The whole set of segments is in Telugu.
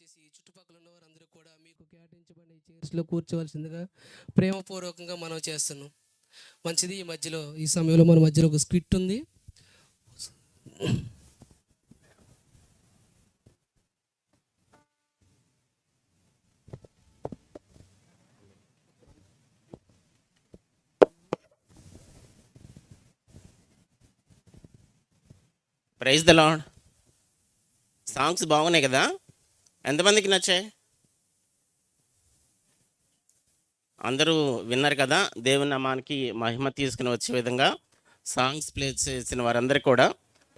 దయచేసి ఈ చుట్టుపక్కల ఉన్న వారందరూ కూడా మీకు కేటాయించబడిన ఈ చైర్స్లో కూర్చోవలసిందిగా ప్రేమపూర్వకంగా మనం చేస్తున్నాం. మంచిది. ఈ మధ్యలో ఈ సమయంలో మన మధ్యలో ఒక స్క్రిప్ట్ ఉంది. Praise the lord. సాంగ్స్ బాగున్నాయి కదా? ఎంతమందికి నచ్చాయి? అందరూ విన్నారు కదా? దేవుని నామానికి మహిమ తీసుకుని వచ్చే విధంగా సాంగ్స్ ప్లే చేసిన వారందరికీ కూడా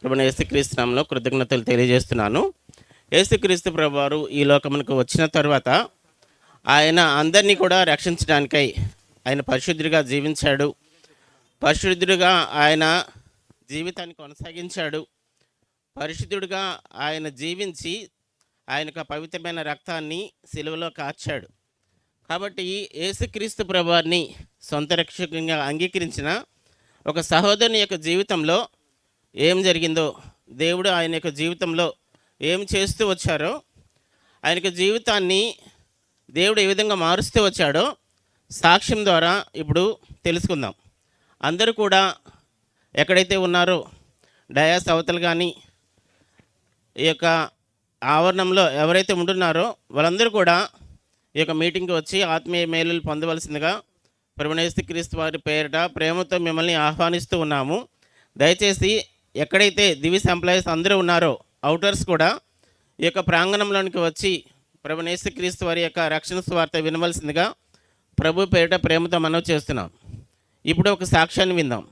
ప్రభువైన యేసుక్రీస్తు నామములో కృతజ్ఞతలు తెలియజేస్తున్నాను. యేసుక్రీస్తు ప్రభువారు ఈ లోకమునకు వచ్చిన తర్వాత ఆయన అందరినీ కూడా రక్షించడానికై ఆయన పరిశుద్ధుడిగా జీవించాడు. పరిశుద్ధుడిగా ఆయన జీవితాన్ని కొనసాగించాడు. పరిశుద్ధుడిగా ఆయన జీవించి ఆయనకు పవిత్రమైన రక్తాన్ని సిలువలో కార్చాడు. కాబట్టి యేసుక్రీస్తు ప్రభువారిని సొంత రక్షకునిగా అంగీకరించిన ఒక సహోదరుని యొక్క జీవితంలో ఏం జరిగిందో, దేవుడు ఆయన యొక్క జీవితంలో ఏం చేస్తూ వచ్చారో, ఆయన యొక్క జీవితాన్ని దేవుడు ఏ విధంగా మారుస్తూ వచ్చాడో సాక్ష్యం ద్వారా ఇప్పుడు తెలుసుకుందాం. అందరూ కూడా ఎక్కడైతే ఉన్నారో డయాస్ అవతలు కానీ ఈ యొక్క ఆవరణంలో ఎవరైతే ఉంటున్నారో వాళ్ళందరూ కూడా ఈ యొక్క మీటింగ్కి వచ్చి ఆత్మీయ మేలులు పొందవలసిందిగా ప్రభువైన యేసుక్రీస్తు వారి పేరిట ప్రేమతో మిమ్మల్ని ఆహ్వానిస్తూ ఉన్నాము. దయచేసి ఎక్కడైతే దివిస్ ఎంప్లాయీస్ అందరూ ఉన్నారో అవుటర్స్ కూడా ఈ యొక్క ప్రాంగణంలోనికి వచ్చి ప్రభువైన యేసుక్రీస్తు వారి యొక్క రక్షణ సువార్త వినవలసిందిగా ప్రభు పేరిట ప్రేమతో మనవి చేస్తున్నాం. ఇప్పుడు ఒక సాక్ష్యాన్ని విందాం.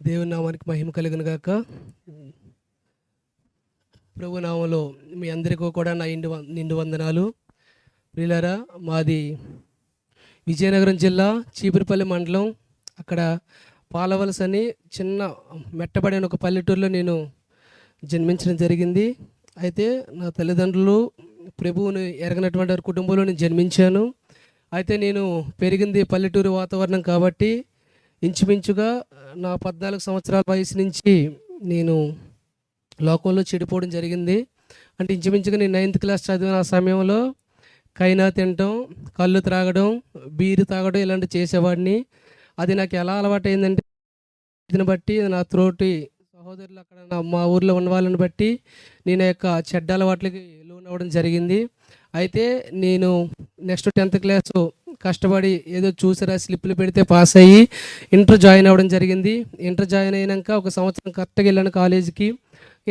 దేవుని నామానికి మహిమ కలుగును గాక. ప్రభు నామంలో మీ అందరికీ కూడా నా నిండు వందనాలు. ప్రియులారా, మాది విజయనగరం జిల్లా చీపురుపల్లి మండలం, అక్కడ పాలవలస అని చిన్న మెట్టబడిన ఒక పల్లెటూరులో నేను జన్మించడం జరిగింది. అయితే నా తల్లిదండ్రులు ప్రభువుని ఎరగనటువంటి వారి కుటుంబంలో నేను జన్మించాను. అయితే నేను పెరిగింది పల్లెటూరు వాతావరణం కాబట్టి ఇంచుమించుగా నా 14 సంవత్సరాల వయసు నుంచి నేను లోకంలో చెడిపోవడం జరిగింది. అంటే ఇంచుమించుగా నేను 9th క్లాస్ చదివిన ఆ సమయంలో కైనా తినటం, కళ్ళు త్రాగడం, బీరు తాగడం ఇలాంటివి చేసేవాడిని. అది నాకు ఎలా అలవాటు అయిందంటే, దీన్ని బట్టి నా తోటి సహోదరులు అక్కడ మా ఊర్లో ఉన్న వాళ్ళని బట్టి నేను యొక్క చెడ్డ అలవాట్లకి లోనవ్వడం జరిగింది. అయితే నేను నెక్స్ట్ 10th క్లాసు కష్టపడి ఏదో చూసారా స్లిప్లు పెడితే పాస్ అయ్యి ఇంటర్ జాయిన్ అవ్వడం జరిగింది. ఇంటర్ జాయిన్ అయినాక ఒక సంవత్సరం కరెక్ట్గా వెళ్ళాను కాలేజీకి.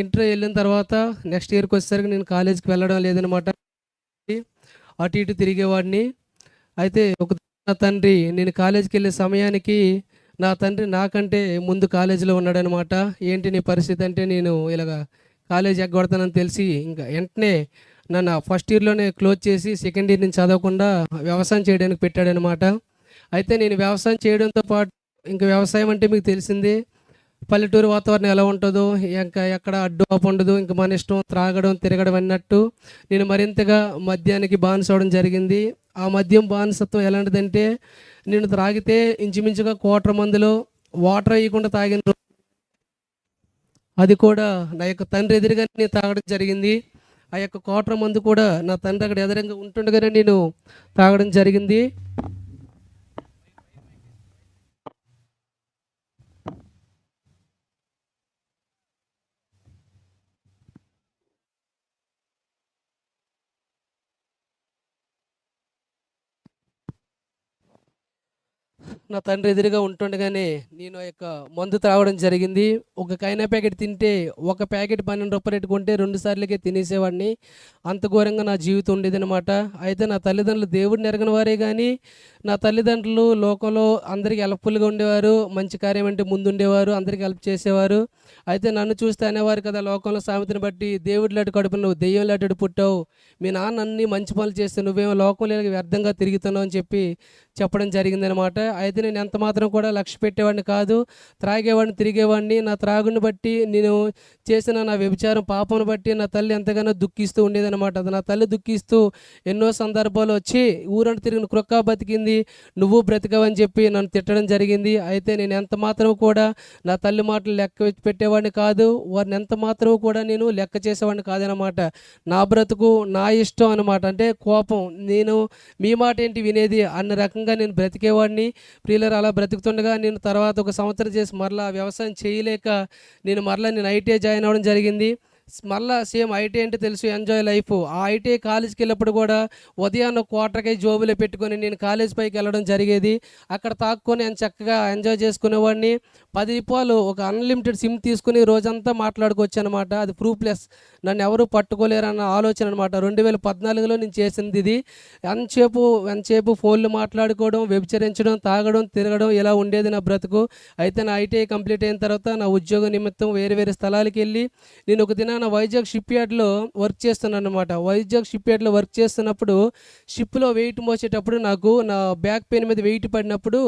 ఇంటర్ వెళ్ళిన తర్వాత నెక్స్ట్ ఇయర్కి వచ్చేసరికి నేను కాలేజీకి వెళ్ళడం లేదనమాట. అటు ఇటు తిరిగేవాడిని. అయితే ఒక నా తండ్రి, నేను కాలేజీకి వెళ్ళే సమయానికి నా తండ్రి నాకంటే ముందు కాలేజీలో ఉన్నాడనమాట. ఏంటి నీ పరిస్థితి అంటే, నేను ఇలాగ కాలేజీ ఎగ్గొడతానని తెలిసి ఇంకా వెంటనే నన్ను ఫస్ట్ ఇయర్లోనే క్లోజ్ చేసి సెకండ్ ఇయర్ నుంచి చదవకుండా వ్యవసాయం చేయడానికి పెట్టాడనమాట. అయితే నేను వ్యవసాయం చేయడంతో పాటు, ఇంకా వ్యవసాయం అంటే మీకు తెలిసిందే పల్లెటూరు వాతావరణం ఎలా ఉంటుందో, ఇంకా ఎక్కడ అడ్డు ఆపు ఉండదు, ఇంకా మన ఇష్టం త్రాగడం తిరగడం అన్నట్టు నేను మరింతగా మద్యానికి బానిస అవడం జరిగింది. ఆ మద్యం బానిసత్వం ఎలాంటిదంటే, నేను త్రాగితే ఇంచుమించుగా క్వార్టర్ మందులో వాటర్ వేయకుండా తాగిన, అది కూడా నా యొక్క తండ్రి ఎదురుగా నేను తాగడం జరిగింది. ఆ యొక్క క్వార్టర్ మందు కూడా నా తండ్రి అక్కడ ఎదురుగా ఉంటుండగానే నేను తాగడం జరిగింది. నా తండ్రి ఎదురుగా ఉంటుండగానే నేను ఆ యొక్క మందు త్రాగడం జరిగింది. ఒక కైనా ప్యాకెట్ తింటే ఒక ప్యాకెట్ రూ. 12 కొంటే 2 సార్లకే తినేసేవాడిని. అంత ఘోరంగా నా జీవితం ఉండేదనమాట. అయితే నా తల్లిదండ్రులు దేవుడిని ఎరగని వారే గానీ, నా తల్లిదండ్రులు లోకంలో అందరికీ హెల్ప్‌ఫుల్‌గా ఉండేవారు. మంచి కార్యం అంటే ముందుండేవారు. అందరికి హెల్ప్ చేసేవారు. అయితే నన్ను చూస్తే అనేవారు కదా! లోకంలో సామెతను బట్టి, "దేవుడిలాంటి కడుపున నువ్వు దెయ్యంలాంటోడు పుట్టావు. మీ నాన్న అన్నీ మంచి పనులు చేస్తే నువ్వేమో లోకంలో ఇలాగ వ్యర్థంగా తిరుగుతున్నావు" అని చెప్పడం జరిగిందనమాట. అయితే నేను ఎంత మాత్రం కూడా లక్ష్య పెట్టేవాడిని కాదు. త్రాగేవాడిని, తిరిగేవాడిని. నా త్రాగుడిని బట్టి, నేను చేసిన నా వ్యభిచారం పాపమును బట్టి నా తల్లి ఎంతగానో దుఃఖిస్తూ ఉండేదనమాట. అది నా తల్లి దుఃఖిస్తూ ఎన్నో సందర్భాలు వచ్చి, "ఊరంతా తిరిగిన కుక్క బతికింది, నువ్వు బ్రతికావని" చెప్పి నన్ను తిట్టడం జరిగింది. అయితే నేను ఎంత మాత్రం కూడా నా తల్లి మాటలు లెక్క పెట్టేవాడిని కాదు. వారిని ఎంత మాత్రం కూడా నేను లెక్క చేసేవాడిని కాదనమాట. నా బ్రతుకు నా ఇష్టం అనమాట. అంటే కోపం, నేను మీ మాట ఏంటి వినేది అన్న రకంగా నేను బ్రతికేవాడిని. ప్రియులారా, అలా బ్రతుకుతుండగా నేను తర్వాత ఒక సంవత్సరం చేసి మరలా వ్యవసాయం చేయలేక నేను ఐటీఐ జాయిన్ అవ్వడం జరిగింది. మళ్ళా సేమ్ ఐటీఐ అంటే తెలుసు, ఎంజాయ్ లైఫ్. ఆ ఐటీఐ కాలేజ్కి వెళ్ళినప్పుడు కూడా ఉదయాన్నే క్వార్టర్‌కై జోబులో పెట్టుకొని నేను కాలేజ్ పైకి వెళ్ళడం జరిగేది. అక్కడ తాక్కొని నేను చక్కగా ఎంజాయ్ చేసుకునేవాడిని. రూ. 10 ఒక అన్‌లిమిటెడ్ సిమ్ తీసుకుని రోజంతా మాట్లాడుకోవచ్చనమాట. అది ప్రూఫ్‌లెస్, నన్ను ఎవరు పట్టుకోలేరన్న ఆలోచన అనమాట. 2014లో నేను చేసింది ఇది. ఎంతసేపు ఫోన్లు మాట్లాడుకోవడం, వ్యభిచరించడం, తాగడం, తిరగడం ఇలా ఉండేది నా బ్రతుకు. అయితే నా ఐటీఐ కంప్లీట్ అయిన తర్వాత నా ఉద్యోగ నిమిత్తం వేరే స్థలాలకు వెళ్ళి నేను ఒక దినాన వైజాగ్ షిప్ యార్డ్‌లో వర్క్ చేస్తున్నానన్నమాట. వైజాగ్ షిప్ యార్డ్‌లో వర్క్ చేస్తున్నప్పుడు షిప్‌లో వెయిట్ మోసేటప్పుడు నాకు నా బ్యాక్ పెయిన్ మీద వెయిట్ పడినప్పుడు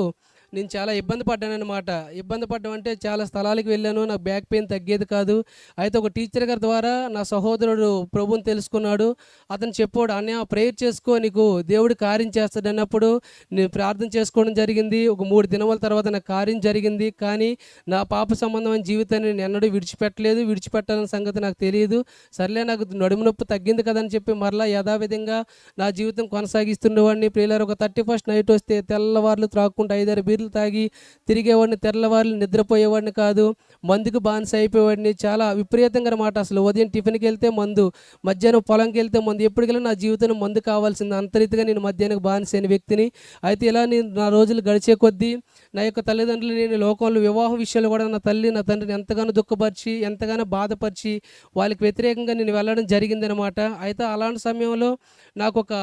నేను చాలా ఇబ్బంది పడ్డానన్నమాట. ఇబ్బంది పడ్డం అంటే చాలా స్థలాలకు వెళ్ళాను. నాకు బ్యాక్ పెయిన్ తగ్గేది కాదు. అయితే ఒక టీచర్ గారి ద్వారా నా సహోదరుడు ప్రభువుని తెలుసుకున్నాడు. అతను చెప్పాడు, "అన్నయ్య ప్రేయర్ చేసుకో, నీకు దేవుడు కార్యం చేస్తాడు" అన్నప్పుడు నేను ప్రార్థన చేసుకోవడం జరిగింది. ఒక 3 దినముల తర్వాత నాకు కార్యం జరిగింది. కానీ నా పాప సంబంధమైన జీవితాన్ని నేను ఎన్నడూ విడిచిపెట్టలేదు. విడిచిపెట్టాలన్న సంగతి నాకు తెలియదు. సర్లే, నాకు నడుము నొప్పి తగ్గింది కదా అని చెప్పి మరలా యథావిధంగా నా జీవితం కొనసాగిస్తుండేవాడిని. ప్రియులారా, ఒక 31st నైట్ వస్తే తెల్లవార్లు త్రాక్కుంటూ 5-6 బీర్లు తాగి తిరిగేవాడిని. తెల్లవార్లు నిద్రపోయేవాడిని కాదు. మందుకు బానిస అయిపోయేవాడిని. చాలా విపరీతంగా అన్నమాట. అసలు ఉదయం టిఫిన్కి వెళ్తే మందు, మధ్యాహ్నం పొలంకి వెళ్తే మందు, ఎప్పటికెళ్ళినా నా జీవితంలో మందు కావాల్సింది. అంత రీతిగా నేను మద్యానికి బానిస అయిన వ్యక్తిని. అయితే ఇలా నా రోజులు గడిచే కొద్దీ నా యొక్క తల్లిదండ్రులు, నేను లోకంలో వివాహం విషయాలు కూడా నా తల్లి నా తండ్రిని ఎంతగానో దుఃఖపరిచి, ఎంతగానో బాధపరిచి వాళ్ళకి వ్యతిరేకంగా నేను వెళ్ళడం జరిగిందనమాట. అయితే అలాంటి సమయంలో నాకు ఒక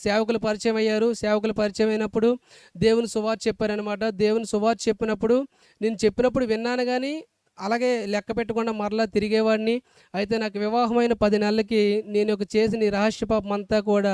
సేవకులు పరిచయం అయ్యారు. సేవకులు పరిచయం అయినప్పుడు దేవుని సువార్త చెప్పారనమాట. దేవుని సువార్త చెప్పినప్పుడు నేను చెప్పినప్పుడు విన్నాను కానీ అలాగే లెక్క పెట్టకుండా మరలా తిరిగేవాడిని. అయితే నాకు వివాహమైన 10 నెలలకి నేను చేసిన ఈ రహస్య పాపం అంతా కూడా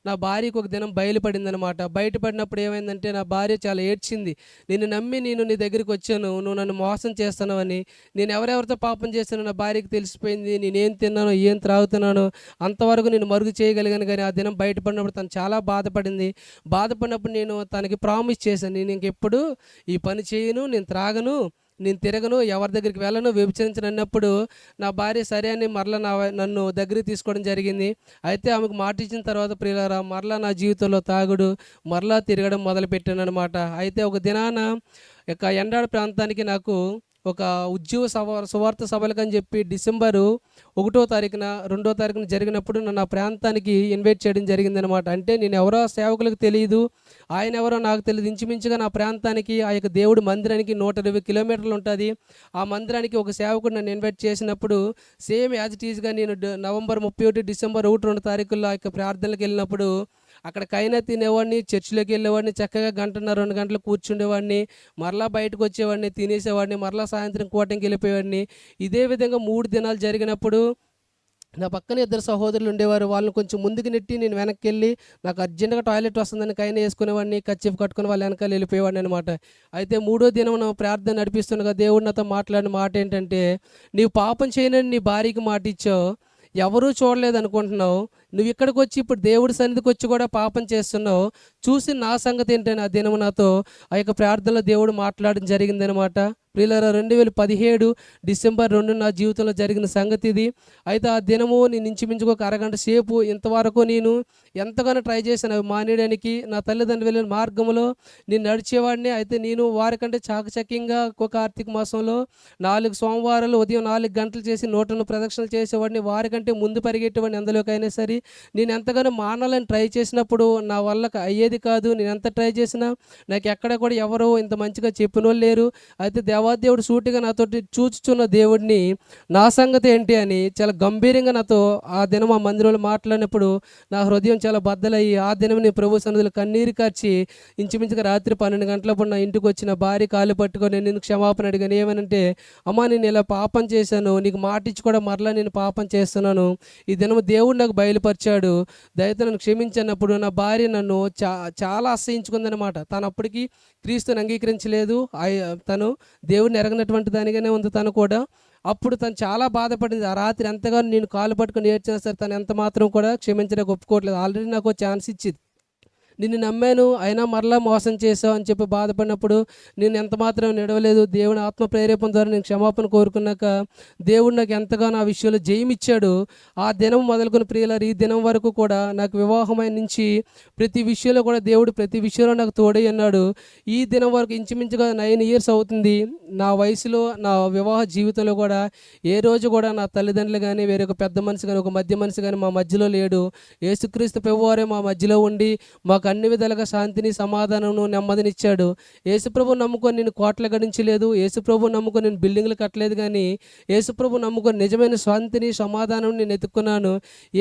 నా భార్యకు ఒక దినం బయలుపడిందనమాట. బయటపడినప్పుడు ఏమైందంటే నా భార్య చాలా ఏడ్చింది. నిన్ను నమ్మి నేను నీ దగ్గరికి వచ్చాను, నువ్వు నన్ను మోసం చేస్తున్నావని. నేను ఎవరెవరితో పాపం చేశానో నా భార్యకి తెలిసిపోయింది. నేనేం తిన్నానో, ఏం త్రాగుతున్నానో అంతవరకు నేను మరుగు చేయగలిగాను. కానీ ఆ దినం బయటపడినప్పుడు తను చాలా బాధపడింది. బాధపడినప్పుడు నేను తనకి ప్రామిస్ చేశాను, నేను ఇంకెప్పుడు ఈ పని చేయను, నేను త్రాగను, నేను తిరగను, ఎవరి దగ్గరికి వెళ్ళను, వ్యభిచరించను అన్నప్పుడు నా భార్య సరే అని మరలా నన్ను దగ్గరికి తీసుకోవడం జరిగింది. అయితే ఆమెకు మాట ఇచ్చిన తర్వాత ప్రియులారా, మరలా నా జీవితంలో తాగుడు, మరలా తిరగడం మొదలుపెట్టాను అనమాట. అయితే ఒక దినాన ఎండాడ ప్రాంతానికి నాకు ఒక ఉద్యోగ సువార్త సభలకని చెప్పి డిసెంబరు 1వ తారీఖున 2వ తారీఖున జరిగినప్పుడు నన్ను ఆ ప్రాంతానికి ఇన్వైట్ చేయడం జరిగిందనమాట. అంటే నేను ఎవరో సేవకులకు తెలియదు, ఆయన ఎవరో నాకు తెలియదు. ఇంచుమించుగా నా ప్రాంతానికి ఆ యొక్క దేవుడి మందిరానికి 120 కిలోమీటర్లు ఉంటుంది. ఆ మందిరానికి ఒక సేవకుడు నన్ను ఇన్వైట్ చేసినప్పుడు సేమ్ యాజ్ ఇట్ ఈజ్గా నేను నవంబర్ 31, డిసెంబర్ 1, 2 తారీఖుల్లో ఆ యొక్క ప్రార్థనలకు వెళ్ళినప్పుడు అక్కడికైనా తినేవాడిని, చర్చిలోకి వెళ్ళేవాడిని, చక్కగా 1.5-2 గంటలు కూర్చుండేవాడిని, మరలా బయటకు వచ్చేవాడిని, తినేసేవాడిని, మరలా సాయంత్రం కూటమికి వెళ్ళిపోయేవాడిని. ఇదే విధంగా 3 దినాలు జరిగినప్పుడు నా పక్కన 2 సహోదరులు ఉండేవారు. వాళ్ళని కొంచెం ముందుకు నెట్టి నేను వెనక్కి వెళ్ళి, నాకు అర్జెంటుగా టాయిలెట్ వస్తుందని కైనా వేసుకునేవాడిని, కర్చీఫ్ కట్టుకుని వాళ్ళ వెనకాల వెళ్ళిపోయేవాడిని అనమాట. అయితే 3వ దినం నా ప్రార్థన నడిపిస్తుండగా దేవుడు నాతో మాట్లాడిన మాట ఏంటంటే, "నీవు పాపం చేయనని నీ భార్యకి మాట ఇచ్చావు, ఎవరూ చూడలేదు అనుకుంటున్నావు, నువ్వు ఇక్కడికి వచ్చి ఇప్పుడు దేవుడి సన్నిధికి వచ్చి కూడా పాపం చేస్తున్నావు, చూసి నా సంగతి ఏంటని" ఆ దినము నాతో ఆ యొక్క ప్రార్థనలో దేవుడు మాట్లాడడం జరిగిందనమాట. ప్రియులారా, 2017 డిసెంబర్ 2 నా జీవితంలో జరిగిన సంగతి ఇది. అయితే ఆ దినము నేను ఇంచుమించుగా ఒక అరగంట సేపు ఇంతవరకు నేను ఎంతగానో ట్రై చేశాను అవి మానేయడానికి. నా తల్లిదండ్రులు వెళ్ళిన మార్గంలో నేను నడిచేవాడిని. అయితే నేను వారికంటే చాకచక్యంగా ఒక కార్తీక మాసంలో 4 సోమవారాలు ఉదయం 4 గంటలు చేసి 108 ప్రదక్షిణలు చేసేవాడిని. వారికంటే ముందు పరిగెట్టేవాడిని అందులోకైనా సరే. నేను ఎంతగానో మానాలని ట్రై చేసినప్పుడు నా వల్ల అయ్యేది కాదు. నేను ఎంత ట్రై చేసినా నాకు ఎక్కడ కూడా ఎవరు ఇంత మంచిగా చెప్పినోళ్ళు లేరు. అయితే దేవాదేవుడు సూటిగా నాతోటి చూచుచున్న దేవుడిని నా సంగతి ఏంటి అని చాలా గంభీరంగా నాతో ఆ దినం ఆ మందిరంలో మాట్లాడినప్పుడు నా హృదయం చాలా బద్దలయ్యి ఆ దినం నేను ప్రభు సన్నిధిలో కన్నీరు కార్చి ఇంచుమించుగా రాత్రి 12 గంటలప్పుడు నా ఇంటికి వచ్చిన భార్య కాళ్ళు పట్టుకొని నేను క్షమాపణ అడిగాను. ఏమనంటే, అమ్మా నేను ఇలా పాపం చేశాను, నీకు మాట ఇచ్చి కూడా మరలా నేను పాపం చేస్తున్నాను, ఈ దినం దేవుడు నాకు బయలుపరిచాడు, దయతో నన్ను క్షమించన్నప్పుడు నా భార్య నన్ను చాలా అసహించుకుందనమాట. తను అప్పటికి క్రీస్తుని అంగీకరించలేదు, తను దేవుడిని ఎరగనటువంటి దానిగానే ఉంది తను కూడా. అప్పుడు తను చాలా బాధపడింది. ఆ రాత్రి ఎంతగానో నేను కాలు పట్టుకొని ఏడ్చినా సరే తను ఎంత మాత్రం కూడా క్షమించడానికి ఒప్పుకోవట్లేదు. ఆల్రెడీ నాకు ఛాన్స్ ఇచ్చింది, నిన్ను నమ్మాను అయినా మరలా మోసం చేసావు అని చెప్పి బాధపడినప్పుడు నేను ఎంత మాత్రం నిడవలేదు. దేవుని ఆత్మ ప్రేరేపణ ద్వారా నేను క్షమాపణ కోరుకున్నాక దేవుడు నాకు ఎంతగానో ఆ విషయంలో జయమిచ్చాడు. ఆ దినం మొదలుకొని ప్రియులారు ఈ దినం వరకు కూడా నాకు వివాహమైన నుంచి ప్రతి విషయంలో కూడా దేవుడు ప్రతి విషయంలో నాకు తోడై ఉన్నాడు. ఈ దినం వరకు ఇంచుమించుగా 9 years అవుతుంది. నా వయసులో నా వివాహ జీవితంలో కూడా ఏ రోజు కూడా నా తల్లిదండ్రులు కానీ వేరొక పెద్ద మనిషి కానీ ఒక మధ్య మనిషి కానీ మా మధ్యలో లేడు. యేసుక్రీస్తు ప్రభువారే మా మధ్యలో ఉండి మాకు అన్ని విధాలుగా శాంతిని సమాధానము నెమ్మదినిచ్చాడు. యేసుప్రభు నమ్ముకొని నేను కోట్లు గడించలేదు, యేసుప్రభు నమ్ముకొని నేను బిల్డింగ్లు కట్టలేదు, కానీ యేసుప్రభు నమ్ముకొని నిజమైన శాంతిని సమాధానం నేను ఎత్తుకున్నాను.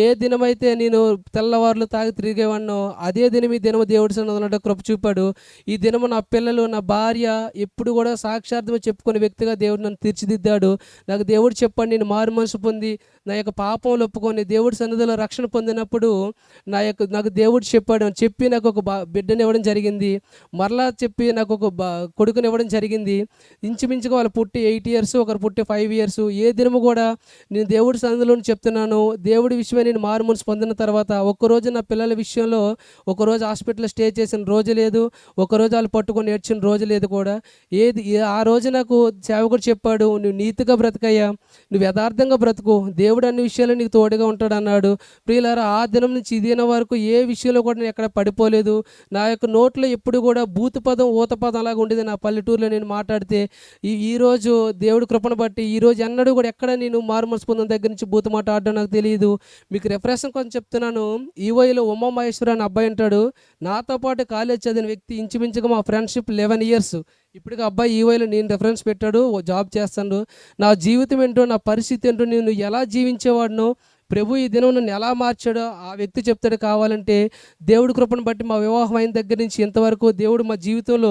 ఏ దినమైతే నేను తెల్లవారులు తాగి తిరిగేవాడినో అదే దినం ఈ దినము దేవుడి సన్నిధిలో కృప చూపాడు. ఈ దినము నా పిల్లలు నా భార్య ఎప్పుడు కూడా సాక్షార్థం చెప్పుకునే వ్యక్తిగా దేవుడు నన్ను తీర్చిదిద్దాడు. నాకు దేవుడు చెప్పాడు, నేను మారు మనసు పొంది నా యొక్క పాపంలో ఒప్పుకొని దేవుడి సన్నిధిలో రక్షణ పొందినప్పుడు నాకు దేవుడు చెప్పాడు, చెప్పి నాకు ఒక బిడ్డని ఇవ్వడం జరిగింది. మరలా చెప్పి నాకు ఒక కొడుకుని ఇవ్వడం జరిగింది. ఇంచుమించుగా వాళ్ళు పుట్టి 8 years, ఒకరు పుట్టి 5 years. ఏ దినము కూడా నేను దేవుడి సన్నిధిలో చెప్తున్నాను, దేవుడి విషయమే నేను మారు మనసు పొందిన తర్వాత ఒక్కరోజు నా పిల్లల విషయంలో ఒకరోజు హాస్పిటల్లో స్టే చేసిన రోజు లేదు, ఒకరోజు వాళ్ళు పట్టుకొని ఏడ్చిన రోజు లేదు కూడా. ఆ రోజు నాకు సేవకుడు చెప్పాడు, నువ్వు నీతిగా బ్రతకయ్యా, నువ్వు యథార్థంగా బ్రతుకు, దేవుడు అన్ని విషయాలు నీకు తోడుగా ఉంటాడు అన్నాడు. ప్రియులారా ఆ దినం నుంచి ఈ దినం వరకు ఏ విషయంలో కూడా నేను ఎక్కడ పడిపోలేదు. నా యొక్క నోట్లో ఎప్పుడు కూడా బూతు పదం ఊత పదం అలాగా ఉండేది. నా పల్లెటూరులో నేను మాట్లాడితే ఈరోజు దేవుడి కృపను బట్టి ఈరోజు ఎన్నడూ కూడా ఎక్కడ నేను మారు మనసు పొందిన దగ్గర నుంచి బూతు మాట ఆడడం నాకు తెలియదు. మీకు రిఫరెన్స్ కొంచెం చెప్తున్నాను. ఈవైలో ఉమామహేశ్వర అని అబ్బాయి ఉంటాడు, నాతో పాటు కాలేజ్ చదివిన వ్యక్తి. ఇంచుమించుగా మా ఫ్రెండ్షిప్ 11 years. ఇప్పటికి అబ్బాయి ఈవైలో నేను రిఫరెన్స్ పెట్టాడు, జాబ్ చేస్తాడు. నా జీవితం ఏంటో నా పరిస్థితి ఏంటో నేను ఎలా జీవించేవాడినో ప్రభు ఈ దినం నన్ను ఎలా మార్చాడో ఆ వ్యక్తి చెప్తాడు. కావాలంటే దేవుడి కృపను బట్టి మా వివాహం అయిన దగ్గర నుంచి ఇంతవరకు దేవుడు మా జీవితంలో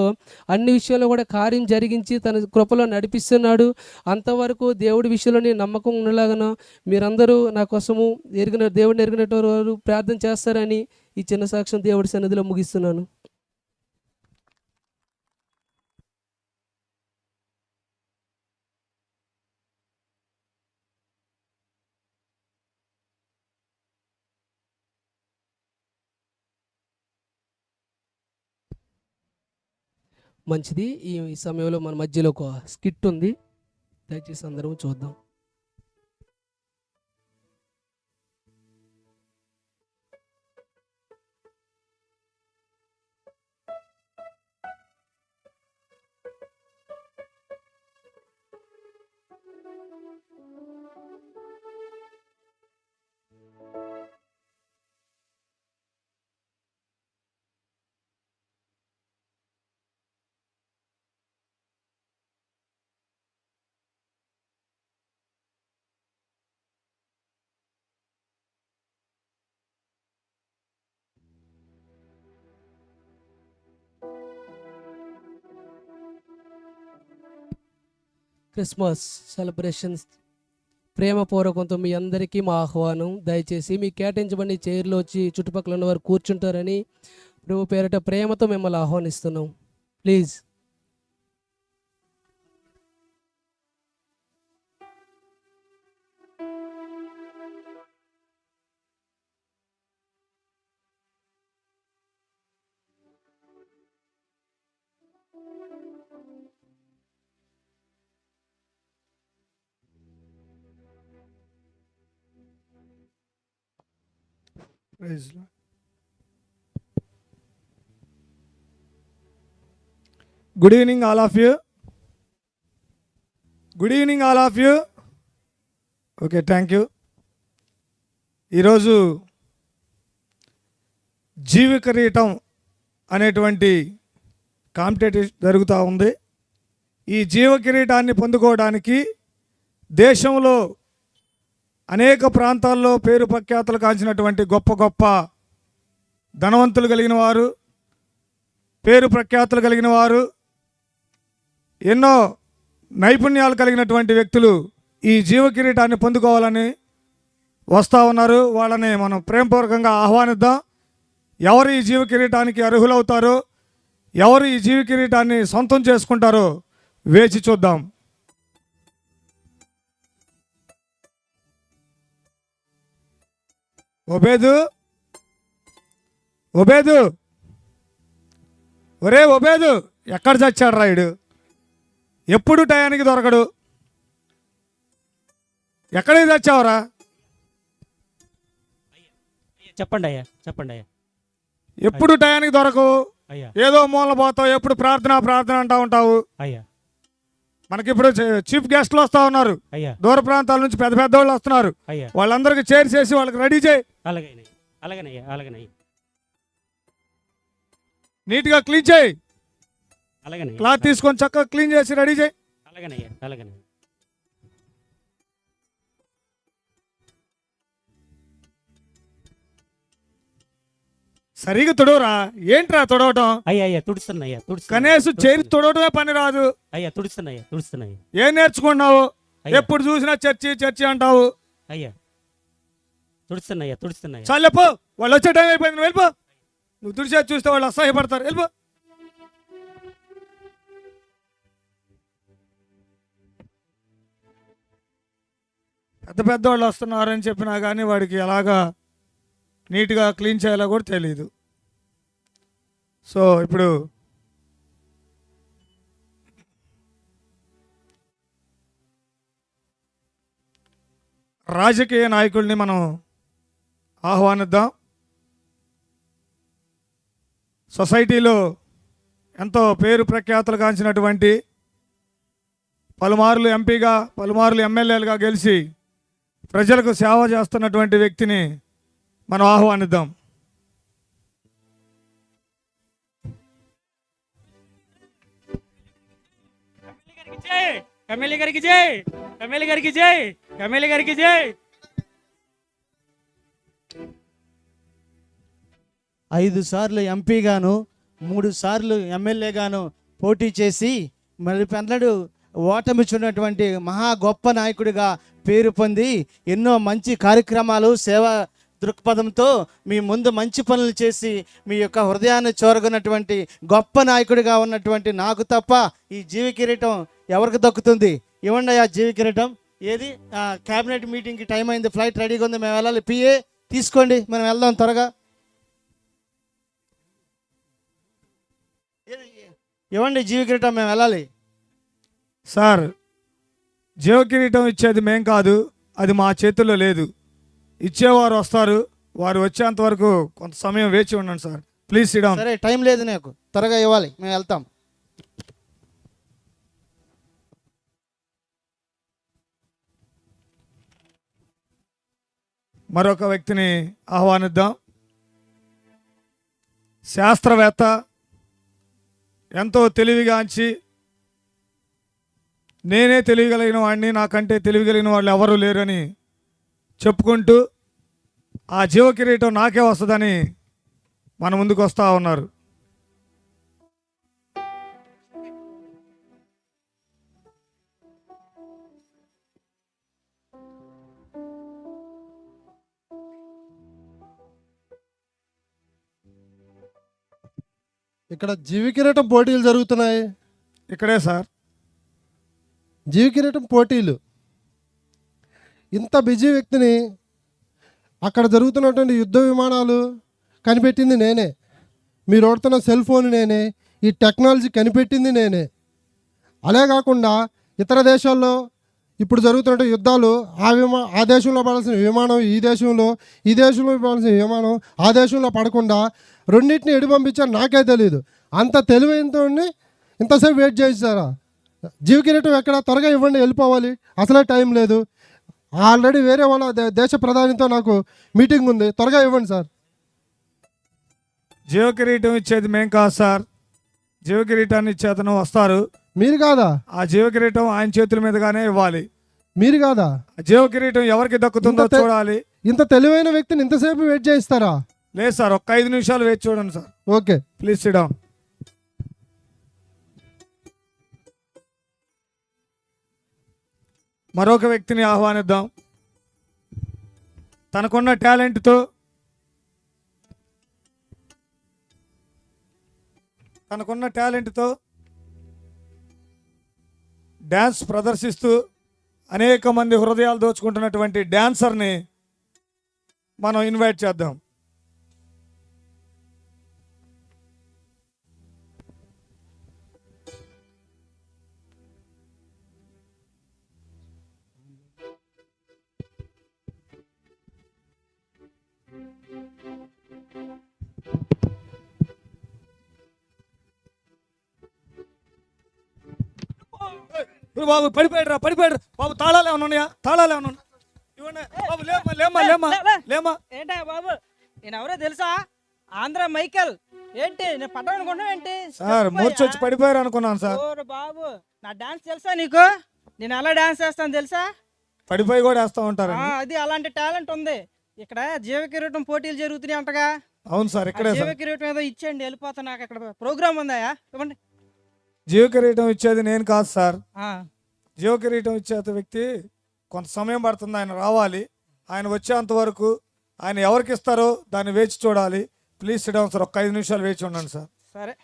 అన్ని విషయాల్లో కూడా కార్యం జరిగించి తన కృపలో నడిపిస్తున్నాడు. అంతవరకు దేవుడి విషయంలో నేను నమ్మకం ఉండలాగనో మీరందరూ నా కోసము దేవుడిని ఎరిగినటువంటి వారు ప్రార్థన చేస్తారని ఈ చిన్న సాక్ష్యం దేవుడి సన్నిధిలో ముగిస్తున్నాను. మంచిది. ఈ సమయంలో మన మధ్యలో ఒక స్కిట్ ఉంది, దయచేసి అందరం చూద్దాం. క్రిస్మస్ సెలబ్రేషన్స్ ప్రేమపూర్వకంతో మీ అందరికీ మా ఆహ్వానం. దయచేసి మీ కేటాయించబడిన చైర్లో వచ్చి చుట్టుపక్కల ఉన్నవారు కూర్చుంటారని ప్రభు పేరిట ప్రేమతో మిమ్మల్ని ఆహ్వానిస్తున్నాం. Please. Praise Lord. Good evening, all of you. Good evening, all of you. Okay, thank you. ఈరోజు జీవ కిరీటం అనేటువంటి కాంపిటీషన్ జరుగుతూ ఉంది. ఈ జీవ కిరీటాన్ని పొందుకోవడానికి దేశంలో అనేక ప్రాంతాల్లో పేరు ప్రఖ్యాతులు కాంచినటువంటి గొప్ప గొప్ప ధనవంతులు కలిగిన వారు, పేరు ప్రఖ్యాతులు కలిగిన వారు, ఎన్నో నైపుణ్యాలు కలిగినటువంటి వ్యక్తులు ఈ జీవ కిరీటాన్ని పొందుకోవాలని వస్తూ ఉన్నారు. వాళ్ళని మనం ప్రేమపూర్వకంగా ఆహ్వానిద్దాం. ఎవరు ఈ జీవ కిరీటానికి అర్హులవుతారో, ఎవరు ఈ జీవ కిరీటాన్ని సొంతం చేసుకుంటారో వేచి చూద్దాం. ఒబేదు, ఒబేదు, ఒరే ఒబేదు, ఎక్కడ చచ్చాడు రాయుడు? ఎప్పుడు టయానికి దొరకడు. ఎక్కడికి తెచ్చావురా? చెప్పండి అయ్యా, చెప్పండి అయ్యా. ఎప్పుడు టయానికి దొరకవు. అయ్యా ఏదో మూల పోతావు, ఎప్పుడు ప్రార్థన ప్రార్థన అంటూ ఉంటావు. అయ్యా మనకి ఇప్పుడు చీఫ్ గెస్ట్లు వస్తూ ఉన్నారు. అయ్యా దూర ప్రాంతాల నుంచి పెద్ద పెద్ద వాళ్ళు వస్తున్నారు. అయ్యా వాళ్ళందరికీ చైర్ చేసి వాళ్ళకి రెడీ చేయి. అలాగేనయ్యా, అలాగేనయ్యా, అలాగేనయ్యా, నీట్గా క్లీన్ చేయి. అలాగేనయ్యా, క్లాత్ తీసుకొని చక్కగా క్లీన్ చేసి రెడీ చేయి. అలాగేనయ్యా, అలాగేనయ్యా. సరిగా తుడవరా? ఏంట్రా తుడవటం? అయ్యా అయ్యా తుడుస్తున్నాయ్యా, కనీసం చైర్ తుడవటమే పని రాదు. అయ్యా తుడుస్తున్నాయ్యా, తుడుస్తున్నాయ్యా. ఏం నేర్చుకున్నావు? అయ్యా. ఎప్పుడు చూసినా చర్చి చర్చి అంటావు. అయ్యా తుడుస్తున్నాయ్యా, తుడుస్తున్నాయ్యా. చాలేపో, వాళ్ళు వచ్చే టైం అయిపోయింది, నువ్వు వెళ్ళిపో. నువ్వు తుడిచేది చూస్తే వాళ్ళు అసహ్యపడతారు, వెళ్ళిపో. పెద్ద పెద్ద వాళ్ళు వస్తున్నారని చెప్పినా కానీ వాడికి ఎలాగా నీట్గా క్లీన్ చేయాలో కూడా తెలియదు. సో ఇప్పుడు రాజకీయ నాయకుల్ని మనం ఆహ్వానిద్దాం. సొసైటీలో ఎంతో పేరు ప్రఖ్యాతులు గాంచినటువంటి, పలుమార్లు ఎంపీగా పలుమార్లు ఎమ్మెల్యేలుగా గెలిచి ప్రజలకు సేవ చేస్తున్నటువంటి వ్యక్తిని మనం ఆహ్వానిద్దాం. ఎమ్మెల్యే గారికి జై, ఎమ్మెల్యే గారికి జై, ఎమ్మెల్యే గారికి జై. 5 సార్లు ఎంపీగాను 3 సార్లు ఎమ్మెల్యేగాను పోటీ చేసి మరి పెన్నడు ఓటమి చూడనటువంటి మహా గొప్ప నాయకుడిగా పేరు పొంది ఎన్నో మంచి కార్యక్రమాలు సేవా దృక్పథంతో మీ ముందు మంచి పనులు చేసి మీ యొక్క హృదయాన్ని చూరగొన్నటువంటి గొప్ప నాయకుడిగా ఉన్నటువంటి నాకు తప్ప ఈ జీవ కిరీటం ఎవరికి దక్కుతుంది? ఇవ్వండి ఆ జీవ కిరీటం. ఏది క్యాబినెట్ మీటింగ్కి టైం అయింది, ఫ్లైట్ రెడీగా ఉంది, మేము వెళ్ళాలి. పిఏ తీసుకోండి, మనం వెళ్దాం త్వరగా. ఇవ్వండి జీవ కిరీటం, మేము వెళ్ళాలి. సార్, జీవ కిరీటం ఇచ్చేది మేం కాదు, అది మా చేతుల్లో లేదు. ఇచ్చేవారు వస్తారు, వారు వచ్చేంత వరకు కొంత సమయం వేచి ఉండండి సార్. Please SIT down. సరే, టైం లేదు నాకు, త్వరగా ఇవ్వాలి, మేము వెళ్తాం. మరొక వ్యక్తిని ఆహ్వానిద్దాం. శాస్త్రవేత్త, ఎంతో తెలివిగాంచి, నేనే తెలియగలిగిన వాడిని, నాకంటే తెలియగలిగిన వాళ్ళు ఎవరూ లేరని చెప్పుకుంటూ ఆ జీవ కిరీటం నాకే వస్తుందని మన ముందుకు వస్తూ ఉన్నారు. ఇక్కడ జీవి కిరీటం పోటీలు జరుగుతున్నాయి. ఇక్కడే సార్. జీవి కిరీటం పోటీలు. ఇంత బిజీ వ్యక్తిని అక్కడ జరుగుతున్నటువంటి యుద్ధ విమానాలు కనిపెట్టింది నేనే, మీరు వాడుతున్న సెల్ ఫోన్ నేనే, ఈ టెక్నాలజీ కనిపెట్టింది నేనే. అలా కాకుండా ఇతర దేశాల్లో ఇప్పుడు జరుగుతున్న యుద్ధాలు ఆ దేశంలో పడాల్సిన విమానం ఈ దేశంలో పడాల్సిన విమానం ఆ దేశంలో పడకుండా రెండింటిని ఎడి పంపించారు నాకే తెలియదు. అంత తెలివైనతో ఇంతసేపు వెయిట్ చేస్తారా? జీవ కిరీటం ఎక్కడ? త్వరగా ఇవ్వండి, వెళ్ళిపోవాలి, అసలే టైం లేదు. ఆల్రెడీ వేరే వాళ్ళ దేశ ప్రధానితో నాకు మీటింగ్ ఉంది, త్వరగా ఇవ్వండి సార్. జీవ కిరీటం ఇచ్చేది మేం కాదు సార్. జీవ కిరీటాన్ని ఇచ్చే అతను వస్తారు. మీరు కాదా? ఆ జీవ కిరీటం ఆయన చేతుల మీదుగానే ఇవ్వాలి. మీరు కాదా? ఆ జీవ కిరీటం ఎవరికి దక్కుతుందో ఇంత తె- చూడాలి. ఇంత తెలివైన వ్యక్తిని ఇంతసేపు వెయిట్ చేయిస్తారా? లేదు సార్, ఒక్క 5 నిమిషాలు వేచి చూడండి sir. Okay. Please SIT down. మరొక వ్యక్తిని ఆహ్వానిద్దాం. తనకున్న టాలెంట్తో డ్యాన్స్ ప్రదర్శిస్తూ అనేక మంది హృదయాలు దోచుకుంటున్నటువంటి డ్యాన్సర్ని మనం ఇన్వైట్ చేద్దాం. బాబు పడిపోయాడు బాబు. తాళాలు ఏమన్నా ఉన్నాయా? ఇవ్వండి బాబు. లేమ్మా. ఏంటా బాబు, నేను ఎవరో తెలుసా? ఆంధ్ర మైకేల్. ఏంటి నేను పడ్డాను అనుకున్నావు ఏంటి? సార్ మూర్చొచ్చి పడిపోయారు అనుకున్నాను సార్. ఓరు బాబు, నా డాన్స్ తెలుసా నీకు? నేను ఎలా డాన్స్ చేస్తాను తెలుసా? పడిపోయి కూడా వేస్తా ఉంటారు. అది అలాంటి టాలెంట్ ఉంది. ఇక్కడ జీవ కిరీటం పోటీలు జరుగుతున్నాయి అంటగా. అవును సార్, ఇక్కడే జీవ సార్. కిరీటం ఏదో ఇచ్చేయండి, వెళ్ళిపోతా. నాకు అక్కడ ప్రోగ్రామ్ ఉందా? ఇవ్వండి. జీవ కిరీటం ఇచ్చేది నేను కాదు సార్. ఆ, జీవ కిరీటం ఇచ్చే వ్యక్తి కొంత సమయం పడుతుంది, ఆయన రావాలి. ఆయన వచ్చేంత వరకు ఆయన ఎవరికి ఇస్తారో దాన్ని వేచి చూడాలి. Please SIT down sir. ఒక్క 5 నిమిషాలు వేచి ఉండండి సార్. సరే.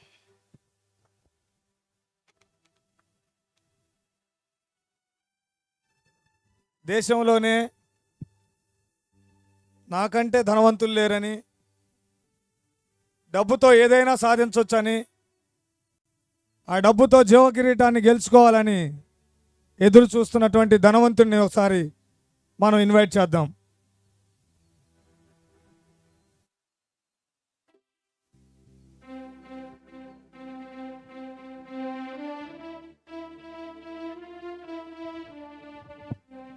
దేశంలోనే నాకంటే ధనవంతులు లేరని, డబ్బుతో ఏదైనా సాధించవచ్చని, ఆ డబ్బుతో జీవ కిరీటాన్ని గెలుచుకోవాలని ఎదురు చూస్తున్నటువంటి ధనవంతుడిని ఒకసారి మనం ఇన్వైట్ చేద్దాం.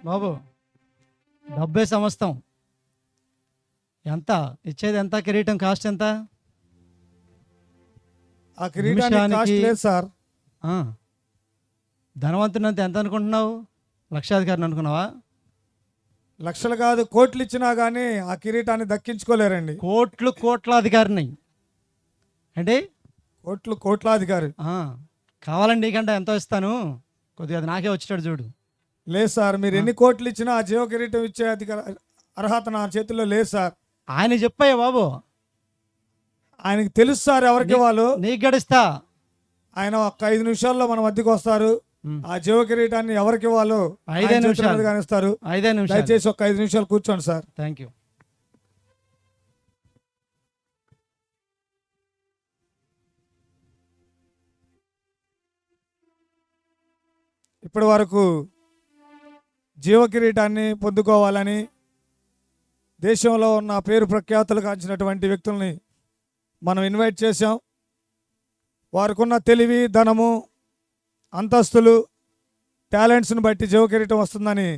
బాబు, డబ్బే సమస్తం. ఎంత ఇచ్చేది? ఎంత కిరీటం కాస్ట్ ఎంత? ఆ కిరీటానికి నిమిషానికి- కాస్ట్ లేదు సార్. ధనవంతునంత ఎంత అనుకుంటున్నావు? లక్షాధికారిని అనుకున్నావా? లక్షలు కాదు, కోట్లు ఇచ్చినా కానీ ఆ కిరీటాన్ని దక్కించుకోలేరండి. కోట్లాధికారిని అంటే కోట్లాధికారి. కావాలండి నీకంటే ఎంతో ఇస్తాను, కొద్దిగా అది నాకే వచ్చేటాడు చూడు. లేదు సార్, మీరు ఎన్ని కోట్లు ఇచ్చినా ఆ జీవ కిరీటం ఇచ్చే అర్హత నా చేతుల్లో లేదు సార్. ఆయన చెప్పాయా బాబు? ఆయనకి తెలుసు సార్ ఎవరికి వాళ్ళు. నీకు గడిస్తా. ఆయన ఒక్క 5 నిమిషాల్లో మన మధ్యకి వస్తారు. ఆ జీవ కిరీటాన్ని ఎవరికి వాళ్ళు 5 నిమిషాలు కానిస్తారు. 5 నిమిషాలు దయచేసి ఒక్క 5 నిమిషాలు కూర్చోండి సార్. Thank you. ఇప్పటి వరకు జీవ కిరీటాన్ని పొందుకోవాలని దేశంలో ఉన్న పేరు ప్రఖ్యాతులు కాంచినటువంటి వ్యక్తుల్ని మనం ఇన్వైట్ చేశాం. వారికి ఉన్న తెలివి, ధనము, అంతస్తులు, టాలెంట్స్ని బట్టి జీవ కిరీటం వస్తుందని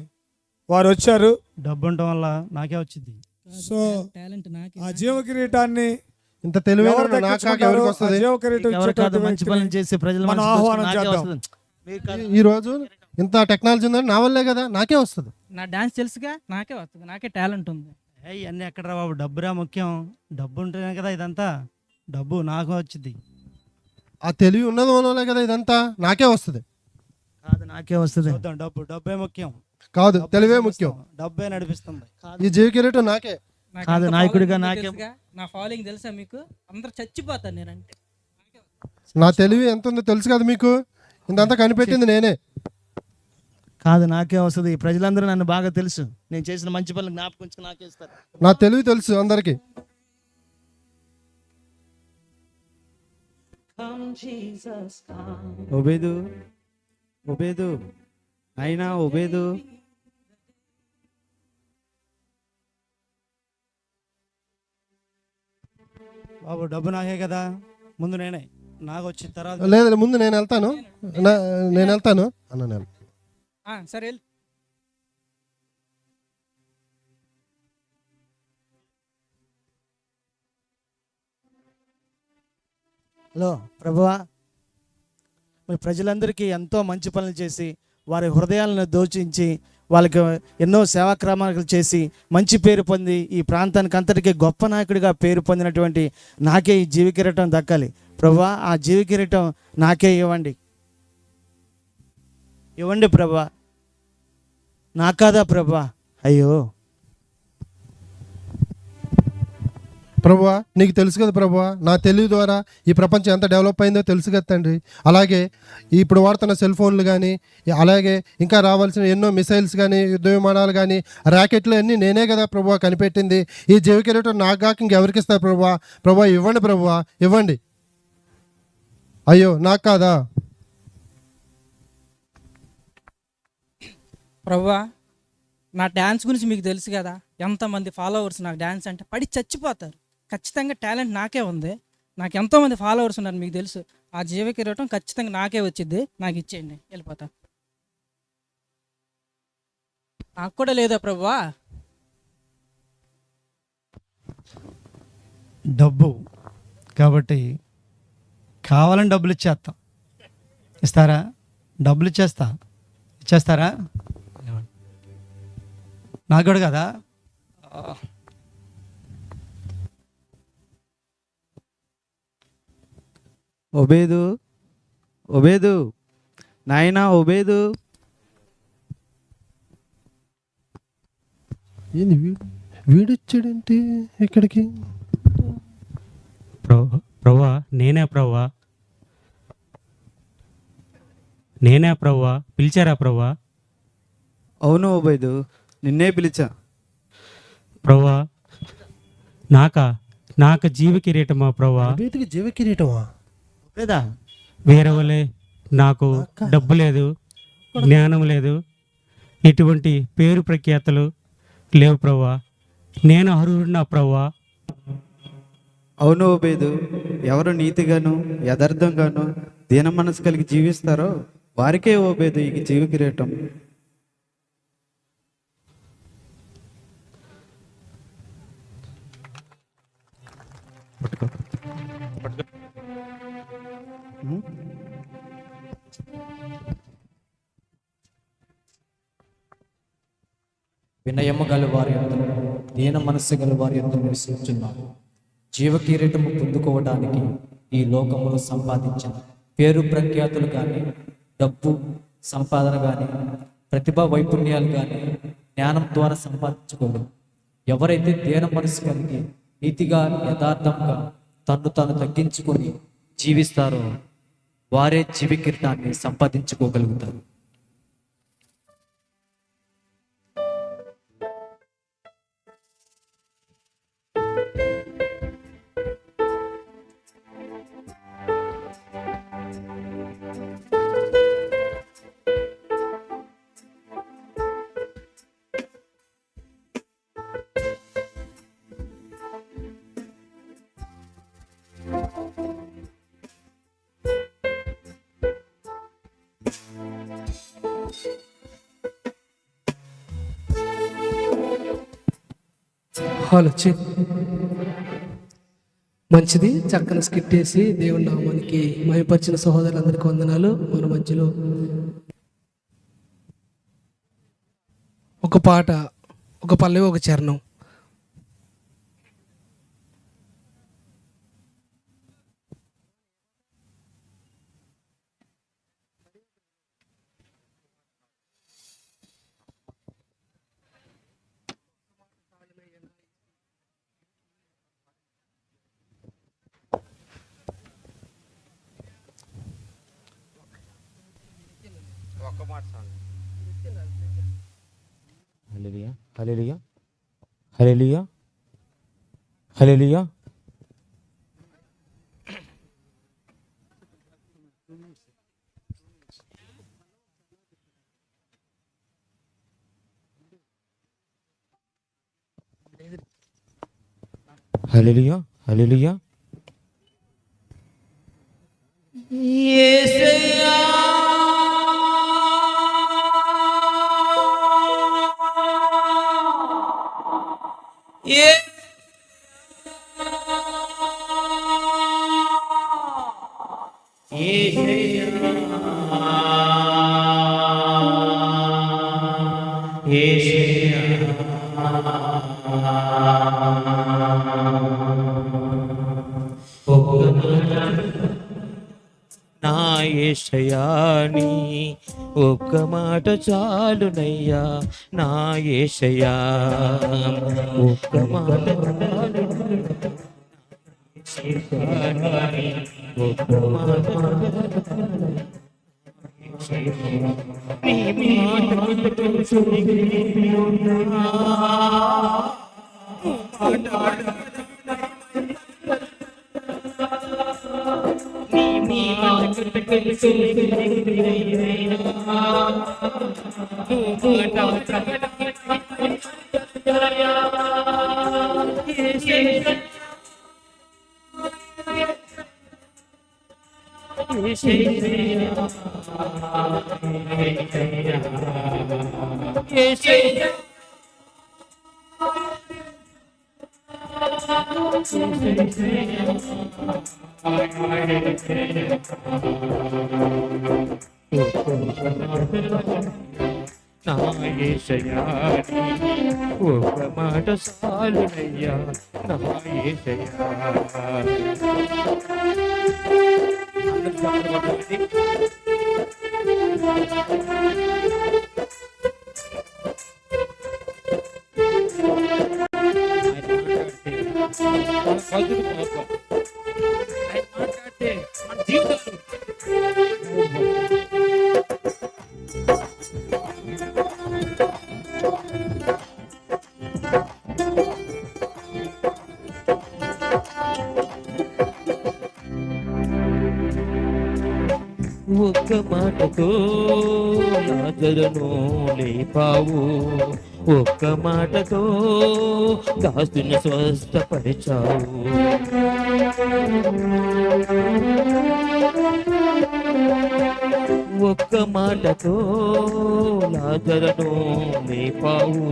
వారు వచ్చారు. డబ్బు ఉండటం వల్ల నాకే వచ్చింది. సో ఆ జీవ కిరీటాన్ని ఇంత తెలివైన ఎవరు నాకు దక్కించుకుంటారో, ఎవరికి ఆ వస్తుంది? జీవ కిరీటం ఎవరు కాదు, ఇచ్చేటువంటి మంచి పనులు వ్యక్తిని చేసే ప్రజల మనం మనసు ఆహ్వానం నాకే చేద్దాం. వస్తుంది. మీకు కాదు. ఈ రోజు ఇంత టెక్నాలజీ ఉందని నా వల్లే కదా, నాకే వస్తుంది. నా డాన్స్ తెలుసుగా, నాకే వస్తుంది, నాకే టాలెంట్ ఉంది. అన్నీ ఎక్కడరా బాబు, డబ్బురా ముఖ్యం. డబ్బు ఉంటేనే కదా ఇదంతా. డబ్బు నాకు వచ్చింది. ఆ తెలివి ఉన్నది వల్లే కదా ఇదంతా, నాకే వస్తుంది. కాదు, నాకే వస్తుంది. డబ్బే ముఖ్యం కాదు, డబ్బే తెలివే సమస్తం. ముఖ్యం. డబ్బే నడిపిస్తుంది. ఈ జీవ కిరీటం నాకే. నాకు కాదు, అంత నాయకుడిగా following నాకే- తెలుసుగా? నా ఫాలోయింగ్ తెలుసా మీకు? అందరు చచ్చిపోతాను నేనంటే. నా తెలివి ఎంత ఉందో తెలుసు కదా మీకు. ఇంతంతా కనిపెట్టింది నేనే. కాదు, నాకే వస్తుంది. ప్రజలందరూ నన్ను బాగా తెలుసు. నేను చేసిన మంచి పనులు జ్ఞాపకం ఉంచుకుని నాకే ఇస్తారు. నా తెలివి తెలుసు అందరికి. ఒబేదు అయినా ఒబేదు బాబు, డబ్బు నాకే కదా. ముందు నేనే, నాకు వచ్చిన తర్వాత లేదు, ముందు నేను వెళ్తాను. నేను వెళ్తాను అన్న. నేను సరే వెళ్ళు. హలో ప్రభువా, మరి ప్రజలందరికీ ఎంతో మంచి పనులు చేసి వారి హృదయాలను దోచించి వాళ్ళకి ఎన్నో సేవాక్రమాలు చేసి మంచి పేరు పొంది ఈ ప్రాంతానికి అంతటికీ గొప్ప నాయకుడిగా పేరు పొందినటువంటి నాకే ఈ జీవ కిరీటం దక్కాలి. ప్రభువా, ఆ జీవ కిరీటం నాకే ఇవ్వండి, ఇవ్వండి ప్రభువా. నా కాదా ప్రభువా? అయ్యో ప్రభువా, నీకు తెలుసు కదా ప్రభువా, నా తెలివి ద్వారా ఈ ప్రపంచం ఎంత డెవలప్ అయిందో తెలుసు కదా తండ్రి. అలాగే ఇప్పుడు వాడుతున్న సెల్ ఫోన్లు కానీ, అలాగే ఇంకా రావాల్సిన ఎన్నో మిసైల్స్ కానీ, యుద్ధ విమానాలు కానీ, ర్యాకెట్లు అన్నీ నేనే కదా ప్రభువా కనిపెట్టింది. ఈ జీవ కిరీటం నాకు కాక ఇంకెవరికి ఇస్తారు ప్రభువా? ప్రభువా ఇవ్వండి, ప్రభువా ఇవ్వండి. అయ్యో నాకు కాదా? ప్రభువా, నా డ్యాన్స్ గురించి మీకు తెలుసు కదా, ఎంతమంది ఫాలోవర్స్ నాకు డ్యాన్స్ అంటే పడి చచ్చిపోతారు. ఖచ్చితంగా టాలెంట్ నాకే ఉంది. నాకు ఎంతోమంది ఫాలోవర్స్ ఉన్నారు మీకు తెలుసు. ఆ జీవ కిరీటం ఖచ్చితంగా నాకే వచ్చింది. నాకు ఇచ్చేయండి, వెళ్ళిపోతా. నాకు కూడా లేదా ప్రభువా? డబ్బు కాబట్టి కావాలని డబ్బులు ఇచ్చేస్తాం. ఇస్తారా? డబ్బులు ఇచ్చేస్తారా? నాకు కూడా కదా. ఒబేదు నాయనా, ఒబేదు. ఏంది వీడొచ్చాడేంటి ఇక్కడికి? ప్రవ్వా, నేనే ప్రవ్వా, పిలిచారా ప్రవ్వా? అవును ఒబేదు, నిన్నే పిలిచా. ప్రవ్వా, నాక జీవ కిరీటమా ప్రవ్వా? వీటికి జీవ కిరీటమా? లేదా వేరే వాళ్ళే, నాకు డబ్బు లేదు, జ్ఞానం లేదు, ఎటువంటి పేరు ప్రఖ్యాతలు లేవు ప్రవ్వా. నేను అర్హుడినా ప్రవ్వా? అవును ఒబేదు, ఎవరు నీతిగాను యథార్థంగాను దీన మనసు కలిగి జీవిస్తారో వారికే ఒబేదు ఈ జీవ కిరీటం. వినయము గల వారి యందు దీన మనస్సు గల వారి యందు నివసించున్నాను. జీవ కిరీటము పొందుకోవడానికి ఈ లోకములో సంపాదించిన పేరు ప్రఖ్యాతులు కానీ, డబ్బు సంపాదన కానీ, ప్రతిభా వైపుణ్యాలు కానీ జ్ఞానం ద్వారా సంపాదించుకోలేదు. ఎవరైతే దీన మనస్సు కలిగి నీతిగా యథార్థంగా తన్ను తాను తగ్గించుకొని జీవిస్తారో వారే జీవ కిరీటాన్ని సంపాదించుకోగలుగుతారు. హలో మంచిది, చక్కని స్కిట్ వేసి దేవుని నామానికి మహిమపరిచిన సహోదరులందరికీ వందనాలు. మన మధ్యలో ఒక పాట, ఒక పల్లవి, ఒక చరణం. హల్లెలూయా, హల్లెలూయా, హల్లెలూయా, హల్లెలూయా. హల్లెలూయా, హల్లెలూయా. యేసయ్యా నా యేషయాని ఒక్క మాట చాలునయ్యా, నా యేషయా ఒక్క మాట ఒక్క మాట నా యేషయా ఒక్క మాట చాలునయ్యా, నా యేషయా. ఒక్క మాటతో లాజరును లేపావు, ఒక్క మాటతో దాసుని స్వస్థపరిచావు. ఒక్క మాటతో లాజరును లేపావు,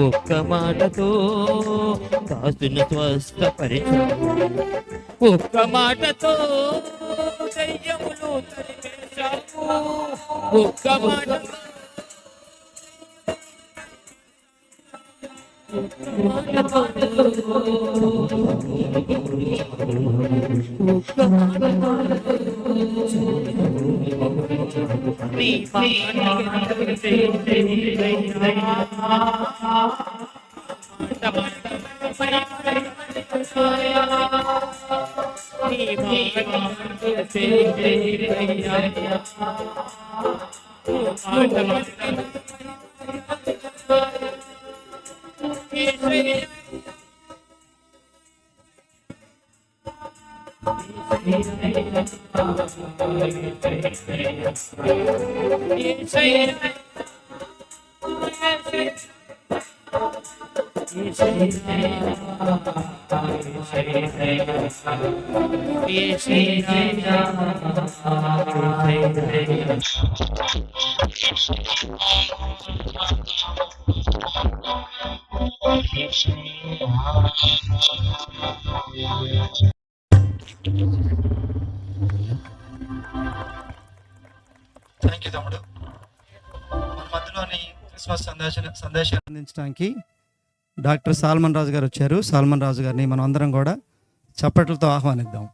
ఒక్క మాటతో దాసుని స్వస్థపరిచావు. ఒక్క మాటతో దయ్యములు తరిమేశావు, ఒక్క మాటతో థ్యాంక్ యూ తమ్ముడు. మన మధ్యలోని క్రిస్మస్ సందేశాన్ని అందించడానికి డాక్టర్ సాల్మన్ రాజు గారు వచ్చారు. సాల్మన్ రాజు గారిని మనం అందరం కూడా చప్పట్లతో ఆహ్వానిద్దాం.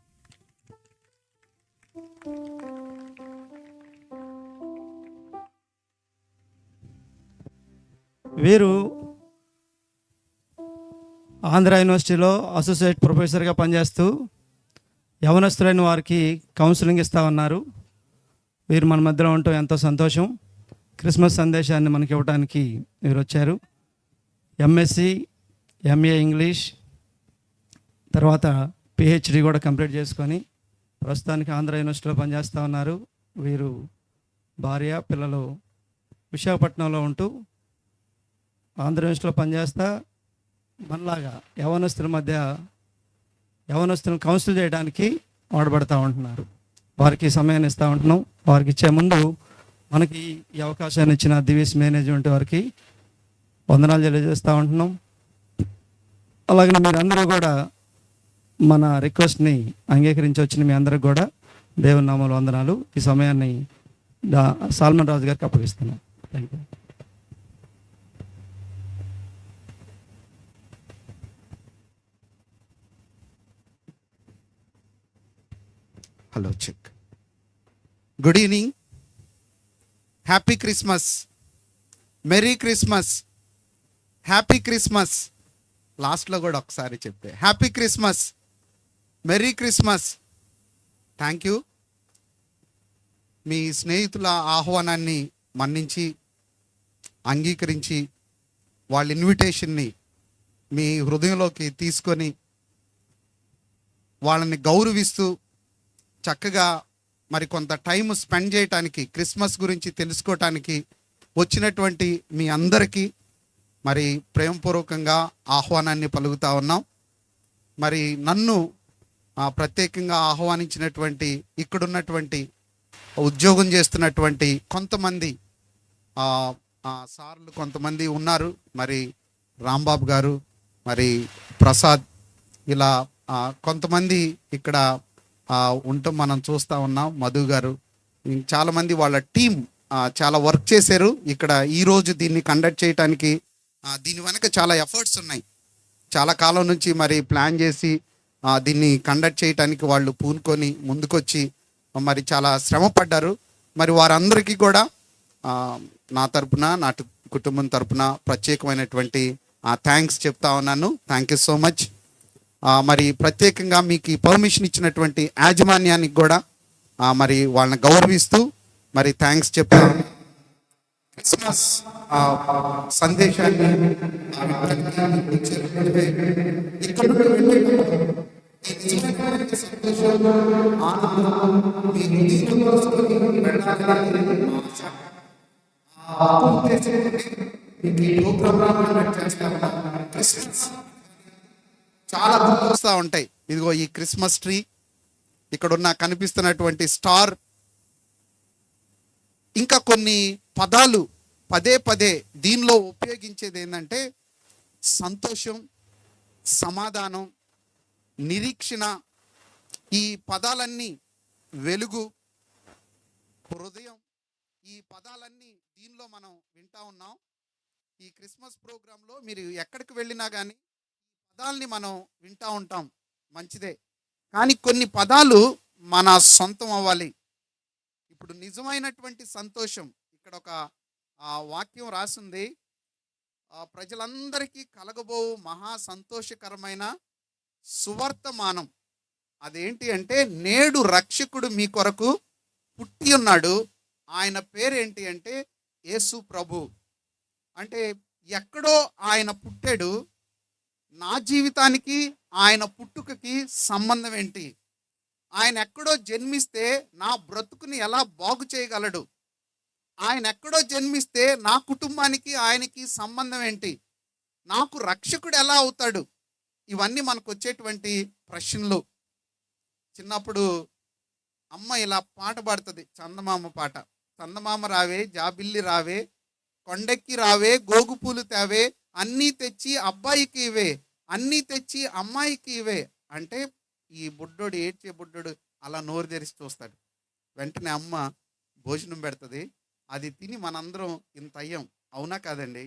వీరు ఆంధ్ర యూనివర్సిటీలో అసోసియేట్ ప్రొఫెసర్గా పనిచేస్తూ యవనస్తులైన వారికి కౌన్సిలింగ్ ఇస్తూ ఉన్నారు. వీరు మన మధ్యలో ఉండటం ఎంతో సంతోషం. క్రిస్మస్ సందేశాన్ని మనకి ఇవ్వడానికి వీరు వచ్చారు. ఎంఎస్సి, ఎంఏ ఇంగ్లీష్, తర్వాత పిహెచ్డి కూడా కంప్లీట్ చేసుకొని ప్రస్తుతానికి ఆంధ్ర యూనివర్సిటీలో పనిచేస్తూ ఉన్నారు. వీరు భార్య, పిల్లలు విశాఖపట్నంలో ఉంటూ ఆంధ్ర యూనివర్సిటీలో పనిచేస్తా మనలాగా యవనస్తులను కౌన్సిల్ చేయడానికి వాడబడుతూ ఉంటున్నారు. వారికి సమయాన్ని ఇస్తూ ఉంటున్నాం. వారికి ఇచ్చే ముందు మనకి ఈ అవకాశాన్ని ఇచ్చిన దివిస్ మేనేజ్మెంట్ వారికి వందనాలు తెలియజేస్తూ ఉంటున్నాం. అలాగే మీరందరూ కూడా మన రిక్వెస్ట్ని అంగీకరించి వచ్చిన మీ అందరికి కూడా దేవుని నామంలో వందనాలు. ఈ సమయాన్ని సాల్మన్ రాజు గారికి అప్పగిస్తున్నాను. Thank you. Hello check. Good evening, happy Christmas, merry Christmas, happy Christmas. లాస్ట్లో కూడా ఒకసారి చెప్తే happy Christmas, merry Christmas. Thank you. మీ స్నేహితుల ఆహ్వానాన్ని మన్నించి అంగీకరించి వాళ్ళ ఇన్విటేషన్ని మీ హృదయంలోకి తీసుకొని వాళ్ళని గౌరవిస్తూ చక్కగా మరి కొంత టైం స్పెండ్ చేయటానికి, క్రిస్మస్ గురించి తెలుసుకోవటానికి వచ్చినటువంటి మీ అందరికీ మరి ప్రేమపూర్వకంగా ఆహ్వానాన్ని పలుకుతా ఉన్నాం. మరి నన్ను ప్రత్యేకంగా ఆహ్వానించినటువంటి ఇక్కడున్నటువంటి ఉద్యోగం చేస్తున్నటువంటి కొంతమంది సార్లు కొంతమంది ఉన్నారు. మరి రాంబాబు గారు, మరి ప్రసాద్, ఇలా కొంతమంది ఇక్కడ ఉండటం మనం చూస్తూ ఉన్నాం. మధు గారు, చాలామంది వాళ్ళ టీం చాలా వర్క్ చేశారు ఇక్కడ ఈరోజు దీన్ని కండక్ట్ చేయడానికి. దీని వెనక చాలా ఎఫర్ట్స్ ఉన్నాయి. చాలా కాలం నుంచి మరి ప్లాన్ చేసి దీన్ని కండక్ట్ చేయడానికి వాళ్ళు పూనుకొని ముందుకొచ్చి మరి చాలా శ్రమ పడ్డారు. మరి వారందరికీ కూడా నా తరపున, నా కుటుంబం తరపున ప్రత్యేకమైనటువంటి థ్యాంక్స్ చెప్తా ఉన్నాను. Thank you so much. మరి ప్రత్యేకంగా మీకు ఈ పర్మిషన్ ఇచ్చినటువంటి యాజమాన్యానికి కూడా మరి వాళ్ళని గౌరవిస్తూ మరి థ్యాంక్స్ చెప్తాను. క్రిస్మస్ సందేశాన్ని చాలా గుర్తొస్తూ ఉంటాయి. ఇదిగో ఈ క్రిస్మస్ ట్రీ, ఇక్కడున్న కనిపిస్తున్నటువంటి స్టార్, ఇంకా కొన్ని పదాలు పదే పదే దీనిలో ఉపయోగించేది ఏంటంటే సంతోషం, సమాధానం, నిరీక్షణ. ఈ పదాలన్నీ, వెలుగు, హృదయం, ఈ పదాలన్నీ దీనిలో మనం వింటా ఉన్నాం. ఈ క్రిస్మస్ ప్రోగ్రాంలో మీరు ఎక్కడికి వెళ్ళినా కానీ పదాలని మనం వింటూ ఉంటాం, మంచిదే. కానీ కొన్ని పదాలు మన సొంతం అవ్వాలి. ఇప్పుడు నిజమైనటువంటి సంతోషం, ఇక్కడ ఒక వాక్యం రాసింది, ప్రజలందరికీ కలగబో మహా సంతోషకరమైన సువర్తమానం. అదేంటి అంటే, నేడు రక్షకుడు మీ కొరకు పుట్టి ఉన్నాడు, ఆయన పేరేంటి అంటే యేసు ప్రభు. అంటే ఎక్కడో ఆయన పుట్టాడు, నా జీవితానికి ఆయన పుట్టుకకి సంబంధం ఏంటి? ఆయన ఎక్కడో జన్మిస్తే నా బ్రతుకుని ఎలా బాగు చేయగలడు? ఆయన ఎక్కడో జన్మిస్తే నా కుటుంబానికి ఆయనకి సంబంధం ఏంటి? నాకు రక్షకుడు ఎలా అవుతాడు? ఇవన్నీ మనకు వచ్చేటువంటి ప్రశ్నలు. చిన్నప్పుడు అమ్మ ఇలా పాట పాడుతుంది, చందమామ పాట. చందమామ రావే, జాబిల్లి రావే, కొండెక్కి రావే, గోగుపూలు తేవే, అన్నీ తెచ్చి అబ్బాయికి ఇవే, అన్నీ తెచ్చి అమ్మాయికి ఇవే. అంటే ఈ బుడ్డోడు, ఏడ్చే బుడ్డోడు అలా నోరు తెరిచి చూస్తాడు. వెంటనే అమ్మ భోజనం పెడుతుంది, అది తిని మనందరం ఇంత అయ్యాం. అవునా కాదండి?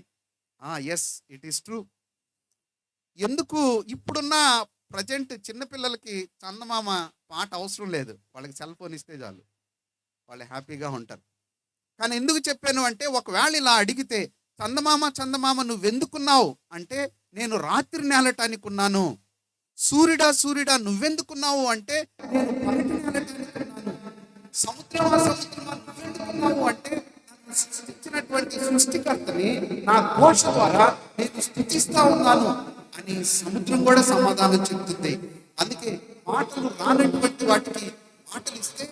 Yes, it is true. ఎందుకు ఇప్పుడున్న ప్రజెంట్ చిన్నపిల్లలకి చందమామ పాట అవసరం లేదు, వాళ్ళకి సెల్ ఫోన్ ఇస్తే చాలు, వాళ్ళు హ్యాపీగా ఉంటారు. కానీ ఎందుకు చెప్పాను అంటే, ఒకవేళ ఇలా అడిగితే, చందమామ చందమామ నువ్వెందుకున్నావు అంటే, నేను రాత్రి నేలటానికి ఉన్నాను. సూర్యుడా సూర్యుడా నువ్వెందుకున్నావు అంటే, నేను పగటి నేలటానికి ఉన్నాను. సముద్రమా సముద్రమా నువ్వెందుకున్నావు అంటే, నన్ను సృష్టించినటువంటి సృష్టికర్తని నా ఘోష ద్వారా నేను స్థుతిస్తా ఉన్నాను అని సముద్రం కూడా సమాధానం చెప్తుంది. అందుకే మాటలు రానటువంటి వాటికి మాటలు ఇస్తే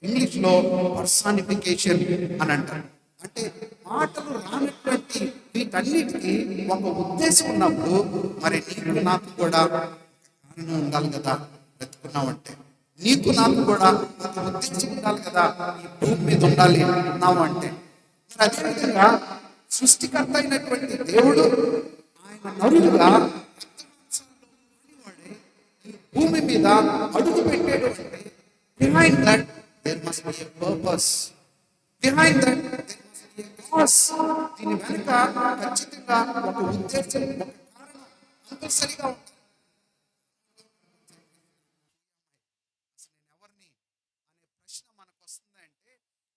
ఇంగ్లీష్లో పర్సానిఫికేషన్ అని అంటారు. అంటే మాటలు రానటువంటి వీటన్నిటికీ ఒక ఉద్దేశం ఉన్నప్పుడు, మరి నీకు నాకు కూడా కారణం ఉండాలి కదా వెతుకున్నామంటే, నీకు నాకు కూడా ఒక ఉద్దేశం ఉండాలి కదా ఈ భూమి మీద ఉండాలి అన్నాము అంటే. మరి అదేవిధంగా సృష్టికర్త అయినటువంటి దేవుడు ఆయన నరులుగా ఈ భూమి మీద అడుగు పెట్టాడు అంటే, behind that there must be a purpose. Behind that, there must be a cause. దీని వెనుక ఖచ్చితంగా ఒక ఉద్దేశం, ఒక కారణం కంపల్సరీగా ఉంటుంది. అసలు నేను ఎవరిని అనే ప్రశ్న మనకు వస్తుందంటే,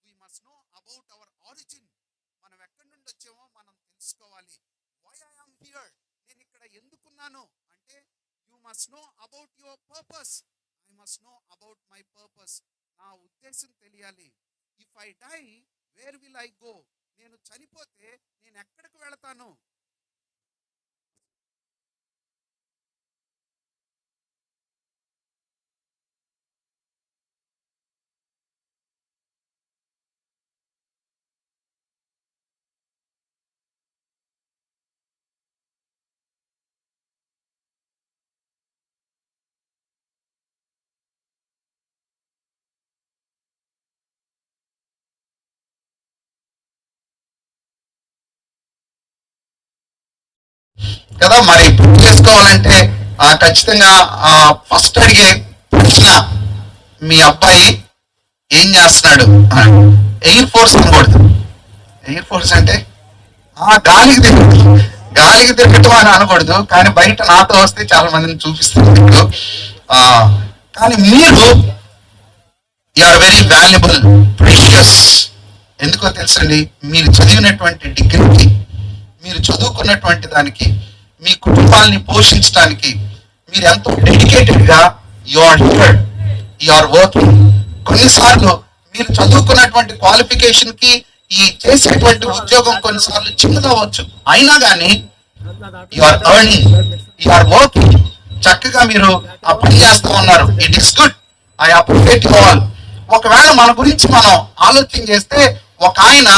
we must know about our origin. మనం ఎక్కడి నుండి వచ్చామో మనం తెలుసుకోవాలి. Why I am here? నేను ఇక్కడ ఎందుకున్నాను అంటే, you must know about your purpose. I must know about my purpose. నా ఉద్దేశం తెలియాలి. If I die, where will I go? నేను చనిపోతే నేను ఎక్కడికి వెళతాను? కదా మరి పూర్తి చేసుకోవాలంటే ఖచ్చితంగా ఫస్ట్ అడిగే ప్రశ్న, మీ అబ్బాయి ఏం చేస్తున్నాడు? ఎయిర్ ఫోర్స్ అనకూడదు. ఎయిర్ ఫోర్స్ అంటే గాలికి తిరగటం అని అనకూడదు. కానీ బయట నాతో వస్తే చాలా మందిని చూపిస్తారు. కానీ మీరు ఆర్ వెరీ వాల్యుబుల్, ప్రీషియస్. ఎందుకో తెలుసండి, మీరు చదివినటువంటి డిగ్రీకి, మీరు చదువుకున్నటువంటి దానికి, మీ కుటుంబాలని పోషించడానికి మీరు ఎంతో డెడికేటెడ్గా you are here, you are working. కొన్నిసార్లు మీరు చదువుకున్నటువంటి క్వాలిఫికేషన్కి ఈ చేసేటువంటి ఉద్యోగం కొన్నిసార్లు చిన్నదవచ్చు, అయినా కానీ you are earning, you are working. చక్కగా మీరు ఆ పని చేస్తూ ఉన్నారు. It is good. I appreciate you all. ఒకవేళ మన గురించి మనం ఆలోచన చేస్తే, ఒక ఆయన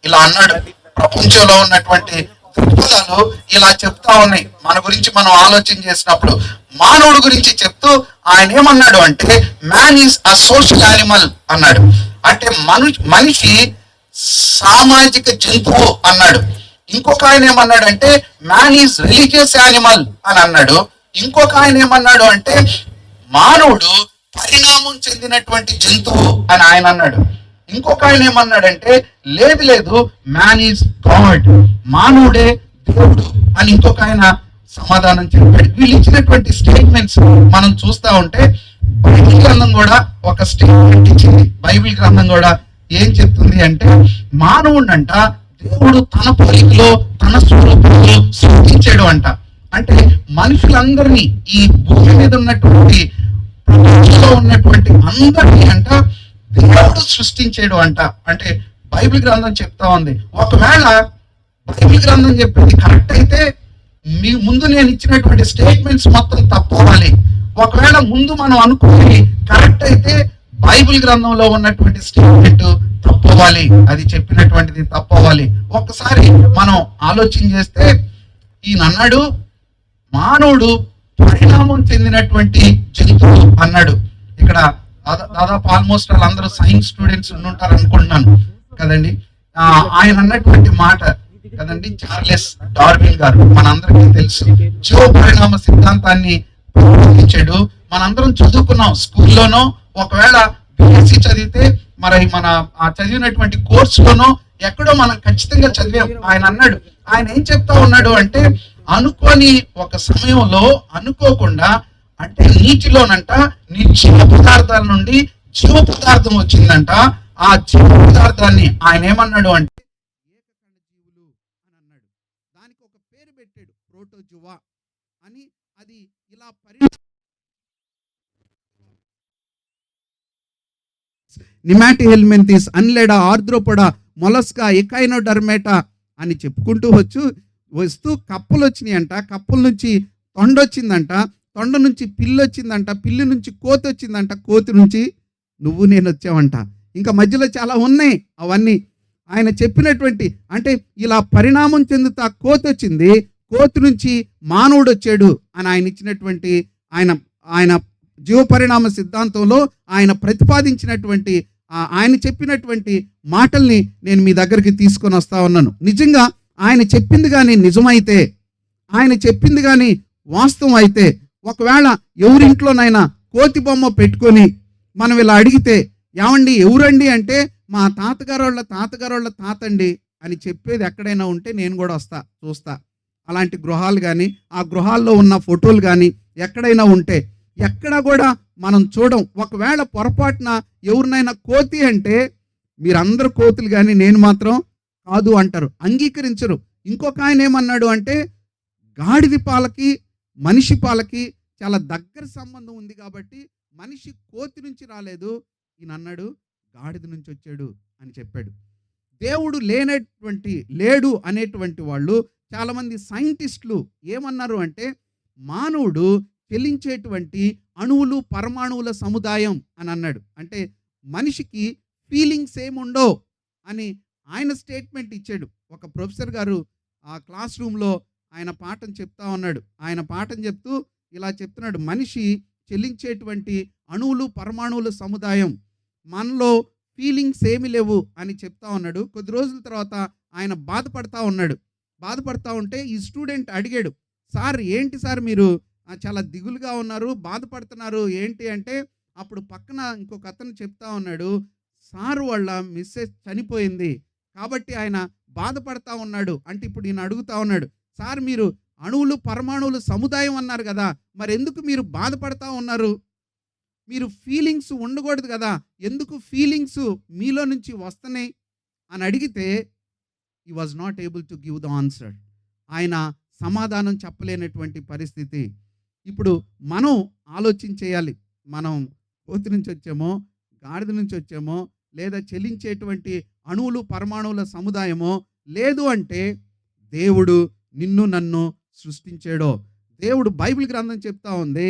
ఇలా అన్నాడు, ప్రపంచంలో ఉన్నటువంటి దృక్పథాలు ఇలా చెప్తా ఉన్నాయి. మన గురించి మనం ఆలోచన చేసినప్పుడు మానవుడి గురించి చెప్తూ ఆయన ఏమన్నాడు అంటే, man is a social animal అన్నాడు. అంటే మనిషి సామాజిక జంతువు అన్నాడు. ఇంకొక ఆయన ఏమన్నాడు అంటే, మ్యాన్ ఈజ్ రిలీజియస్ యానిమల్ అని అన్నాడు. ఇంకొక ఆయన ఏమన్నాడు అంటే, మానవుడు పరిణామం చెందినటువంటి జంతువు అని ఆయన అన్నాడు. ఇంకొక ఆయన ఏమన్నాడంటే, లేదు మ్యాన్ ఈజ్ గాడ్, మానవుడే దేవుడు అని ఇంకొక ఆయన సమాధానం చెప్పాడు. వీళ్ళు ఇచ్చినటువంటి స్టేట్మెంట్స్ మనం చూస్తా ఉంటే, బైబిల్ గ్రంథం కూడా ఒక స్టేట్మెంట్ ఇచ్చింది. బైబిల్ గ్రంథం కూడా ఏం చెప్తుంది అంటే, మానవుడంట దేవుడు తన పోలికలో తన స్వరూపంలో సృష్టించాడు అంట. అంటే మనుషులందరినీ, ఈ భూమి మీద ఉన్నటువంటి ప్రపంచంలో ఉన్నటువంటి అందరినీ అంట దేవుడు సృష్టించాడు అంట. అంటే బైబిల్ గ్రంథం చెప్తా ఉంది. ఒకవేళ బైబిల్ గ్రంథం చెప్పింది కరెక్ట్ అయితే, మీ ముందు నేను ఇచ్చినటువంటి స్టేట్మెంట్స్ మొత్తం తప్పవాలి. ఒకవేళ ముందు మనం అనుకుని కరెక్ట్ అయితే, బైబిల్ గ్రంథంలో ఉన్నటువంటి స్టేట్మెంట్ తప్పవాలి, అది చెప్పినటువంటిది తప్పవాలి. ఒక్కసారి మనం ఆలోచన చేస్తే, ఈయన అన్నాడు మానవుడు పరిణామం చెందినటువంటి జంతువు అన్నాడు. ఇక్కడ దాదాపు ఆల్మోస్ట్ వాళ్ళందరూ సైన్స్ స్టూడెంట్స్ ఉంటారు అనుకుంటున్నాను కదండి. ఆయన అన్నటువంటి మాట కదండి, చార్లెస్ డార్విన్ గారు, మనందరికీ తెలుసు, జీవ పరిణామ సిద్ధాంతాన్ని ప్రతిపాదించాడు. మనందరం చదువుకున్నాం స్కూల్లోనో, ఒకవేళ బిఎస్సి చదివితే మరి మన చదివినటువంటి కోర్సులోనో ఎక్కడో మనం ఖచ్చితంగా చదివాం. ఆయన అన్నాడు, ఆయన ఏం చెప్తా ఉన్నాడు అంటే, అనుకోని ఒక సమయంలో అనుకోకుండా, అంటే నీటిలోనంట నిర్జీవ పదార్థాల నుండి జీవ పదార్థం వచ్చిందంట. ఆ జీవ పదార్థాన్ని ఆయన ఏమన్నాడు అంటే ఏకకణ జీవులు అని అన్నాడు. దానికి ఒక పేరు పెట్టాడు, ప్రోటోజువా అని. అది ఇలా నిమాటి హెల్మెంతిస్, అన్లెడా, ఆర్ద్రోపొడా, మొలస్కా, ఎకైనోడర్మేటా అని చెప్పుకుంటూ వస్తూ కప్పలు వచ్చినాయి అంట. కప్పల నుంచి తొండ వచ్చిందంట, తొండ నుంచి పిల్లి వచ్చిందంట, పిల్లి నుంచి కోతి వచ్చిందంట, కోతి నుంచి నువ్వు నేను వచ్చావంట. ఇంకా మధ్యలో చాలా ఉన్నాయి. అవన్నీ ఆయన చెప్పినటువంటి, అంటే ఇలా పరిణామం చెందుతా కోతి వచ్చింది, కోతి నుంచి మానవుడు వచ్చాడు అని ఆయన ఇచ్చినటువంటి, ఆయన జీవ పరిణామ సిద్ధాంతంలో ఆయన ప్రతిపాదించినటువంటి, ఆయన చెప్పినటువంటి మాటల్ని నేను మీ దగ్గరికి తీసుకొని వస్తా ఉన్నాను. నిజంగా ఆయన చెప్పింది కానీ నిజమైతే, ఆయన చెప్పింది కానీ వాస్తవం అయితే, ఒకవేళ ఎవరింట్లోనైనా కోతి బొమ్మ పెట్టుకొని మనం ఇలా అడిగితే ఏమండి ఎవరండి అంటే మా తాతగారోళ్ళ తాతగారోళ్ళ తాత అండి అని చెప్పేది ఎక్కడైనా ఉంటే నేను కూడా వస్తా, చూస్తా. అలాంటి గృహాలు కానీ ఆ గృహాల్లో ఉన్న ఫోటోలు కానీ ఎక్కడైనా ఉంటే ఎక్కడా కూడా మనం చూడం. ఒకవేళ పొరపాటున ఎవరినైనా కోతి అంటే మీరందరూ కోతులు కానీ నేను మాత్రం కాదు అంటారు, అంగీకరించరు. ఇంకొక ఆయన ఏమన్నాడు అంటే గాడిద పాలకి మనిషి పాలకి చాలా దగ్గర సంబంధం ఉంది కాబట్టి మనిషి కోతి నుంచి రాలేదు, ఈయన అన్నాడు గాడిద నుంచి వచ్చాడు అని చెప్పాడు. దేవుడు లేడు అనేటువంటి వాళ్ళు చాలామంది సైంటిస్టులు ఏమన్నారు అంటే మానవుడు చెలించేటువంటి అణువులు పరమాణువుల సముదాయం అని అన్నాడు. అంటే మనిషికి ఫీలింగ్స్ ఏముండవు అని ఆయన స్టేట్మెంట్ ఇచ్చాడు. ఒక ప్రొఫెసర్ గారు ఆ క్లాస్ రూమ్లో ఆయన పాఠం చెప్తా ఉన్నాడు. ఆయన పాఠం చెప్తూ ఇలా చెప్తున్నాడు, మనిషి చెల్లించేటువంటి అణువులు పరమాణువుల సముదాయం, మనలో ఫీలింగ్స్ ఏమి లేవు అని చెప్తా ఉన్నాడు. కొద్ది రోజుల తర్వాత ఆయన బాధపడతా ఉంటే ఈ స్టూడెంట్ అడిగాడు, సార్ ఏంటి సార్ మీరు చాలా దిగులుగా ఉన్నారు, బాధపడుతున్నారు ఏంటి అంటే అప్పుడు పక్కన ఇంకొక అతను చెప్తా ఉన్నాడు, సార్ వాళ్ళ మిస్సెస్ చనిపోయింది కాబట్టి ఆయన బాధపడతా ఉన్నాడు. అంటే ఇప్పుడు ఈయన అడుగుతా ఉన్నాడు, సార్ మీరు అణువులు పరమాణువులు సముదాయం అన్నారు కదా, మరి ఎందుకు మీరు బాధపడతా ఉన్నారు? మీరు ఫీలింగ్స్ ఉండకూడదు కదా, ఎందుకు ఫీలింగ్స్ మీలో నుంచి వస్తున్నాయి అని అడిగితే he was not able to give the answer. ఆయన సమాధానం చెప్పలేనటువంటి పరిస్థితి. ఇప్పుడు మనం ఆలోచించేయాలి, మనం కోతి నుంచి వచ్చామో గాడిద నుంచి వచ్చామో లేదా చెలించేటువంటి అణువులు పరమాణువుల సముదాయమో లేదు అంటే దేవుడు నిన్ను నన్ను సృష్టించాడో. దేవుడు బైబిల్ గ్రంథం చెప్తా ఉంది,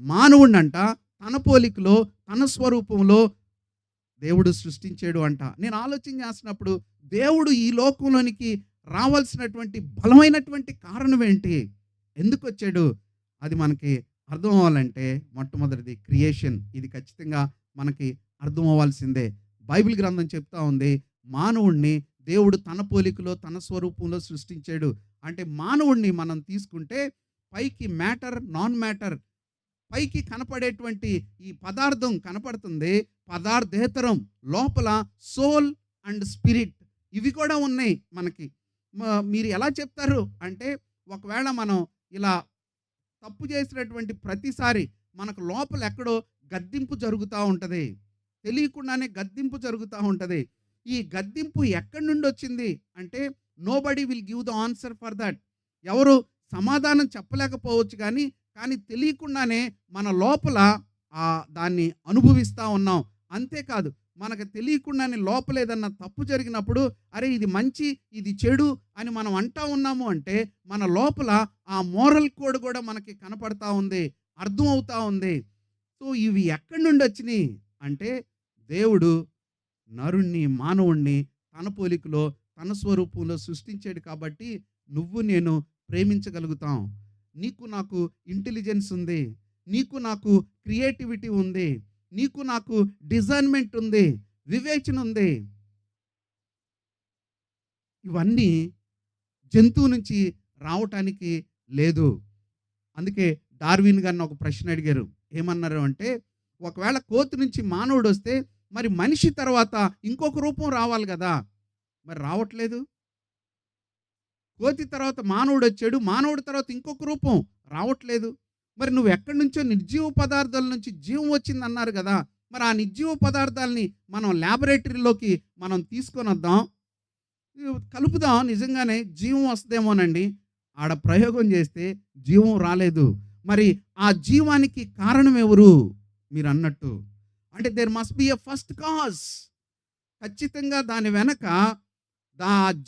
మానవుడినంట తన పోలికలో తన స్వరూపంలో దేవుడు సృష్టించాడు అంట. నేను ఆలోచన చేస్తున్నప్పుడు దేవుడు ఈ లోకంలోనికి రావాల్సినటువంటి బలమైనటువంటి కారణం ఏంటి, ఎందుకు వచ్చాడు, అది మనకి అర్థం అవ్వాలంటే మొట్టమొదటిది క్రియేషన్. ఇది ఖచ్చితంగా మనకి అర్థం అవ్వాల్సిందే. బైబిల్ గ్రంథం చెప్తా ఉంది మానవుణ్ణి దేవుడు తన పోలికలో తన స్వరూపంలో సృష్టించాడు. అంటే మానవుణ్ణి మనం తీసుకుంటే పైకి మ్యాటర్ నాన్ మ్యాటర్, పైకి కనపడేటువంటి ఈ పదార్థం కనపడుతుంది, పదార్థేతరం, లోపల సోల్ అండ్ స్పిరిట్ ఇవి కూడా ఉన్నాయి మనకి. మీరు ఎలా చెప్తారు అంటే ఒకవేళ మనం ఇలా తప్పు చేసినటువంటి ప్రతిసారి మనకు లోపల ఎక్కడో గద్దింపు జరుగుతూ ఉంటుంది, తెలియకుండానే గద్దింపు జరుగుతూ ఉంటుంది. ఈ గద్దింపు ఎక్కడి నుండి వచ్చింది అంటే nobody will give the answer for that. ఎవరు సమాధానం చెప్పలేకపోవచ్చు కానీ తెలియకుండానే మన లోపల దాన్ని అనుభవిస్తూ ఉన్నాం. అంతేకాదు మనకు తెలియకుండానే లోపల ఏదన్నా తప్పు జరిగినప్పుడు అరే ఇది మంచి ఇది చెడు అని మనం అంటా ఉన్నాము అంటే మన లోపల ఆ మోరల్ కోడ్ కూడా మనకి కనపడతా ఉంది, అర్థం అవుతా ఉంది. సో ఇవి ఎక్కడి నుండి వచ్చినాయి అంటే దేవుడు నరుణ్ణి మానవుణ్ణి తన పోలికలో తన స్వరూపంలో సృష్టించాడు కాబట్టి నువ్వు నేను ప్రేమించగలుగుతాం. నీకు నాకు ఇంటెలిజెన్స్ ఉంది, నీకు నాకు క్రియేటివిటీ ఉంది, నీకు నాకు డిజైన్మెంట్ ఉంది, వివేచన ఉంది. ఇవన్నీ జంతువు నుంచి రావటానికి లేదు. అందుకే డార్విన్ గారిని ఒక ప్రశ్న అడిగారు, ఏమన్నారు అంటే ఒకవేళ కోతి నుంచి మానవుడు వస్తే మరి మనిషి తర్వాత ఇంకొక రూపం రావాలి కదా, మరి రావట్లేదు. కోతి తర్వాత మానవుడు వచ్చాడు, మానవుడి తర్వాత ఇంకొక రూపం రావట్లేదు. మరి నువ్వు ఎక్కడి నుంచో నిర్జీవ పదార్థాల నుంచి జీవం వచ్చింది అన్నారు కదా, మరి ఆ నిర్జీవ పదార్థాలని మనం ల్యాబొరేటరీలోకి మనం తీసుకొని వద్దాం, కలుపుదాం, నిజంగానే జీవం వస్తుందేమోనండి. ఆడ ప్రయోగం చేస్తే జీవం రాలేదు. మరి ఆ జీవానికి కారణం ఎవరు మీరు అన్నట్టు అంటే there must be a first cause. ఖచ్చితంగా దాని వెనక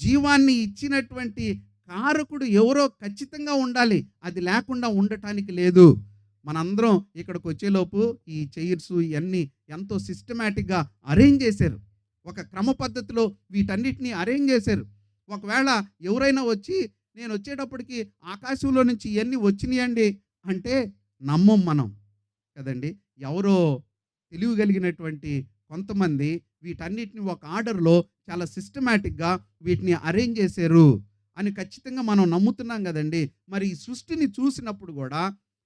జీవాన్ని ఇచ్చినటువంటి కారకుడు ఎవరో ఖచ్చితంగా ఉండాలి, అది లేకుండా ఉండటానికి లేదు. మనందరం ఇక్కడికి వచ్చేలోపు ఈ చైర్స్ ఇవన్నీ ఎంతో సిస్టమేటిక్గా అరేంజ్ చేశారు, ఒక క్రమ పద్ధతిలో వీటన్నిటిని అరేంజ్ చేశారు. ఒకవేళ ఎవరైనా వచ్చి నేను వచ్చేటప్పటికి ఆకాశంలో నుంచి ఇవన్నీ వచ్చినాయండి అంటే నమ్మం మనం కదండి. ఎవరో తెలియగలిగినటువంటి కొంతమంది వీటన్నిటిని ఒక ఆర్డర్లో చాలా సిస్టమేటిక్గా వీటిని అరేంజ్ చేశారు అని ఖచ్చితంగా మనం నమ్ముతున్నాం కదండి. మరి ఈ సృష్టిని చూసినప్పుడు కూడా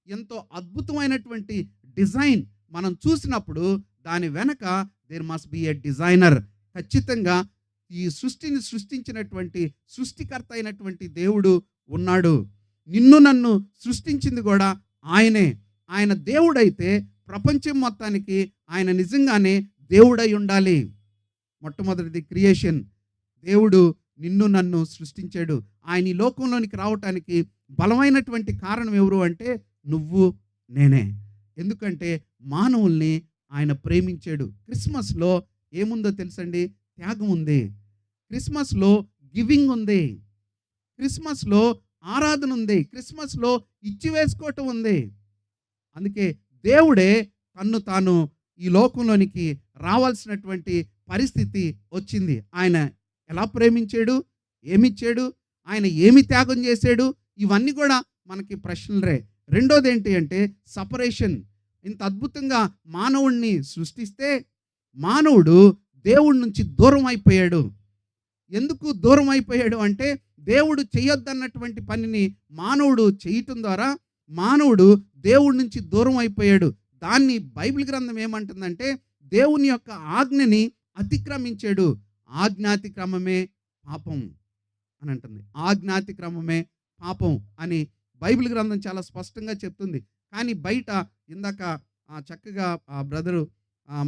ఎంతో అద్భుతమైనటువంటి డిజైన్ మనం చూసినప్పుడు దాని వెనక there must be a designer. ఖచ్చితంగా ఈ సృష్టిని సృష్టించినటువంటి సృష్టికర్త అయినటువంటి దేవుడు ఉన్నాడు. నిన్ను నన్ను సృష్టించింది కూడా ఆయనే. ఆయన దేవుడైతే ప్రపంచం మొత్తానికి ఆయన నిజంగానే దేవుడై ఉండాలి. మొట్టమొదటిది క్రియేషన్. దేవుడు నిన్ను నన్ను సృష్టించాడు. ఆయన ఈ లోకంలోనికి రావటానికి బలమైనటువంటి కారణం ఎవరు అంటే నువ్వు నేనే. ఎందుకంటే మానవుల్ని ఆయన ప్రేమించాడు. క్రిస్మస్లో ఏముందో తెలుసండి? త్యాగం ఉంది. క్రిస్మస్లో గివింగ్ ఉంది. క్రిస్మస్లో ఆరాధన ఉంది. క్రిస్మస్లో ఇచ్చివేసుకోవటం ఉంది. అందుకే దేవుడే తన్ను తాను ఈ లోకంలోనికి రావాల్సినటువంటి పరిస్థితి వచ్చింది. ఆయన ఎలా ప్రేమించాడు, ఏమిచ్చాడు, ఆయన ఏమి త్యాగం చేశాడు, ఇవన్నీ కూడా మనకి ప్రశ్నలే. రెండోది ఏంటి అంటే సపరేషన్. ఇంత అద్భుతంగా మానవుడిని సృష్టిస్తే మానవుడు దేవుడి నుంచి దూరం అయిపోయాడు. ఎందుకు దూరం అయిపోయాడు అంటే దేవుడు చేయొద్దన్నటువంటి పనిని మానవుడు చేయటం ద్వారా మానవుడు దేవుడి నుంచి దూరం అయిపోయాడు. దాన్ని బైబిల్ గ్రంథం ఏమంటుందంటే దేవుని యొక్క ఆజ్ఞని అతిక్రమించాడు. ఆజ్ఞాతిక్రమమే పాపం అని అంటుంది. ఆజ్ఞాతిక్రమమే పాపం అని బైబిల్ గ్రంథం చాలా స్పష్టంగా చెప్తుంది. కానీ బయట ఇందాక చక్కగా బ్రదరు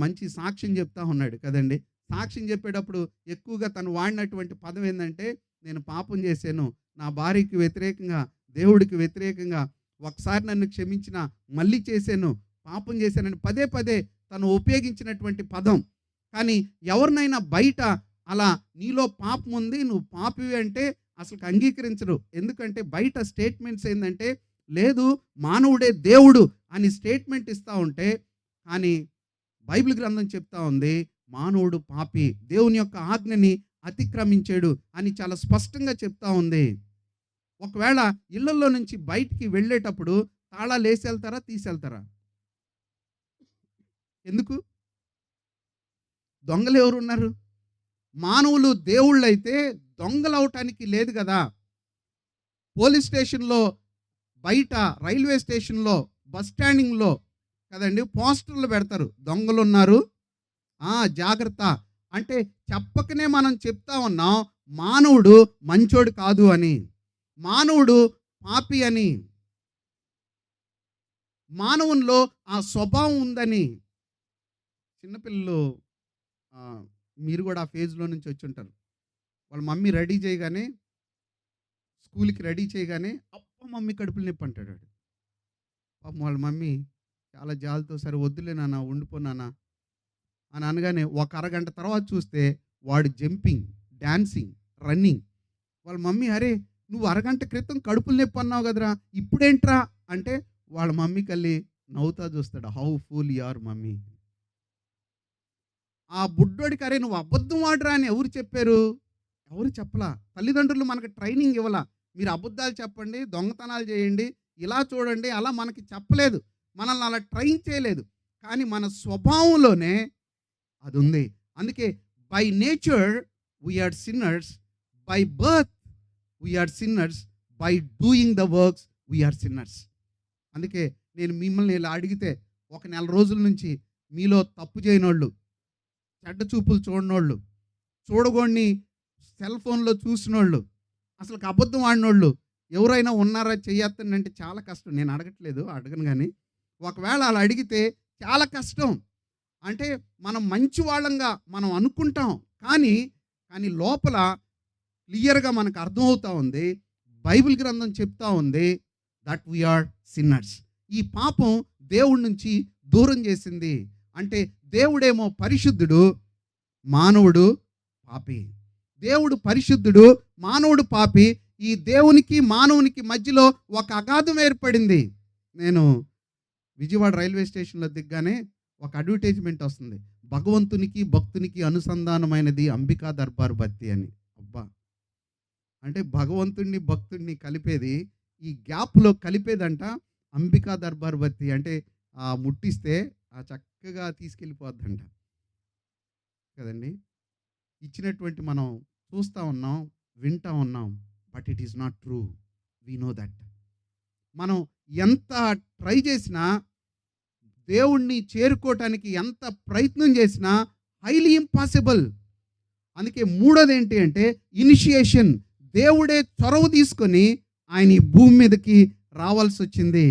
మంచి సాక్ష్యం చెప్తా ఉన్నాడు కదండి. సాక్ష్యం చెప్పేటప్పుడు ఎక్కువగా తను వాడినటువంటి పదం ఏంటంటే నేను పాపం చేశాను, నా భార్యకి వ్యతిరేకంగా, దేవుడికి వ్యతిరేకంగా, ఒకసారి నన్ను క్షమించిన, మళ్ళీ చేశాను, పాపం చేశానని పదే పదే తను ఉపయోగించినటువంటి పదం. కానీ ఎవరినైనా బయట అలా నీలో పాపం ఉంది, నువ్వు పాపివి అంటే అసలు అంగీకరించరు. ఎందుకంటే బయట స్టేట్మెంట్స్ ఏంటంటే లేదు మానవుడే దేవుడు అని స్టేట్మెంట్ ఇస్తూ ఉంటే, కానీ బైబిల్ గ్రంథం చెప్తా ఉంది మానవుడు పాపి, దేవుని యొక్క ఆజ్ఞని అతిక్రమించాడు అని చాలా స్పష్టంగా చెప్తా ఉంది. ఒకవేళ ఇళ్లలో నుంచి బయటికి వెళ్ళేటప్పుడు తాళాలు వేసి వెళ్తారా, తీసేళ్తారా? ఎందుకు? దొంగలు ఎవరు ఉన్నారు? మానవులు దేవుళ్ళు అయితే దొంగలు అవటానికి లేదు కదా. పోలీస్ స్టేషన్లో, బయట రైల్వే స్టేషన్లో, బస్ స్టాండింగ్లో కదండి పోస్టర్లు పెడతారు, దొంగలు ఉన్నారు జాగ్రత్త. అంటే చెప్పకనే మనం చెప్తా ఉన్నాం మానవుడు మంచోడు కాదు అని, మానవుడు పాపి అని, మానవుల్లో ఆ స్వభావం ఉందని. చిన్నపిల్లలు మీరు కూడా ఆ ఫేజ్లో నుంచి వచ్చి ఉంటారు. వాళ్ళ మమ్మీ రెడీ చేయగానే, స్కూల్కి రెడీ చేయగానే అప్ప మమ్మీ కడుపులు నొప్పి అంటాడు. పాపం వాళ్ళ మమ్మీ చాలా జాలితో సరే వద్దులే నాన్న, ఉండిపోనానా అని అనగానే ఒక అరగంట తర్వాత చూస్తే వాడు జంపింగ్, డాన్సింగ్, రన్నింగ్. వాళ్ళ మమ్మీ అరే నువ్వు అరగంట క్రితం కడుపులు నొప్పి అన్నావు కదరా, ఇప్పుడేంట్రా అంటే వాళ్ళ మమ్మీ కల్లి నవ్వుతా చూస్తాడు. How fool your mummy. ఆ బుడ్డోడికి అరే నువ్వు అబద్ధం ఆడరా అని ఎవరు చెప్పారు? ఎవరు చెప్పలా. తల్లిదండ్రులు మనకు ట్రైనింగ్ ఇవ్వాల. మీరు అబద్ధాలు చెప్పండి, దొంగతనాలు చేయండి, ఇలా చూడండి, అలా మనకి చెప్పలేదు, మనల్ని అలా ట్రైన్ చేయలేదు. కానీ మన స్వభావంలోనే అది ఉంది. అందుకే by nature we are sinners, by birth we are sinners, by doing the works we are sinners. అందుకే నేను మిమ్మల్ని ఇలా అడిగితే ఒక నెల రోజుల నుంచి మీలో తప్పు చేయనోళ్ళు, చెడ్డ చూపులు చూడనోళ్ళు, చూడగోడిని సెల్ ఫోన్లో చూసినోళ్ళు, అసలు అబద్ధం ఆడినోళ్ళు ఎవరైనా ఉన్నారా చెయ్యొద్దండి అంటే చాలా కష్టం. నేను అడగను. కానీ ఒకవేళ అలా అడిగితే చాలా కష్టం. అంటే మనం మంచి వాళ్ళంగా మనం అనుకుంటాం, కానీ లోపల క్లియర్గా మనకు అర్థమవుతా ఉంది, బైబిల్ గ్రంథం చెప్తా ఉంది దట్ వీఆర్ సిన్నర్స్. ఈ పాపం దేవుడి నుంచి దూరం చేసింది. అంటే దేవుడేమో పరిశుద్ధుడు, మానవుడు పాపి. దేవుడు పరిశుద్ధుడు, మానవుడు పాపి. ఈ దేవునికి మానవునికి మధ్యలో ఒక అగాధం ఏర్పడింది. నేను విజయవాడ రైల్వే స్టేషన్లో దిగ్గానే ఒక అడ్వర్టైజ్మెంట్ వస్తుంది, భగవంతునికి భక్తునికి అనుసంధానమైనది అంబికా దర్బార్ బత్తి అని. అబ్బా, అంటే భగవంతుడిని భక్తుడిని కలిపేది, ఈ గ్యాప్లో కలిపేదంట అంబికా దర్బార్ బత్తి. అంటే ముట్టిస్తే చక్కగా తీసుకెళ్ళిపోద్దంట కదండి. ఇచ్చినటువంటి మనం చూస్తూ ఉన్నాం, వింటూ ఉన్నాం, but it is not true. We know that. మనం ఎంత ట్రై చేసినా దేవుణ్ణి చేరుకోవటానికి ఎంత ప్రయత్నం చేసినా హైలీ ఇంపాసిబుల్. అందుకే మూడోది ఏంటి అంటే ఇనిషియేషన్. దేవుడే చొరవ తీసుకొని ఆయన ఈ భూమి మీదకి రావాల్సి వచ్చింది.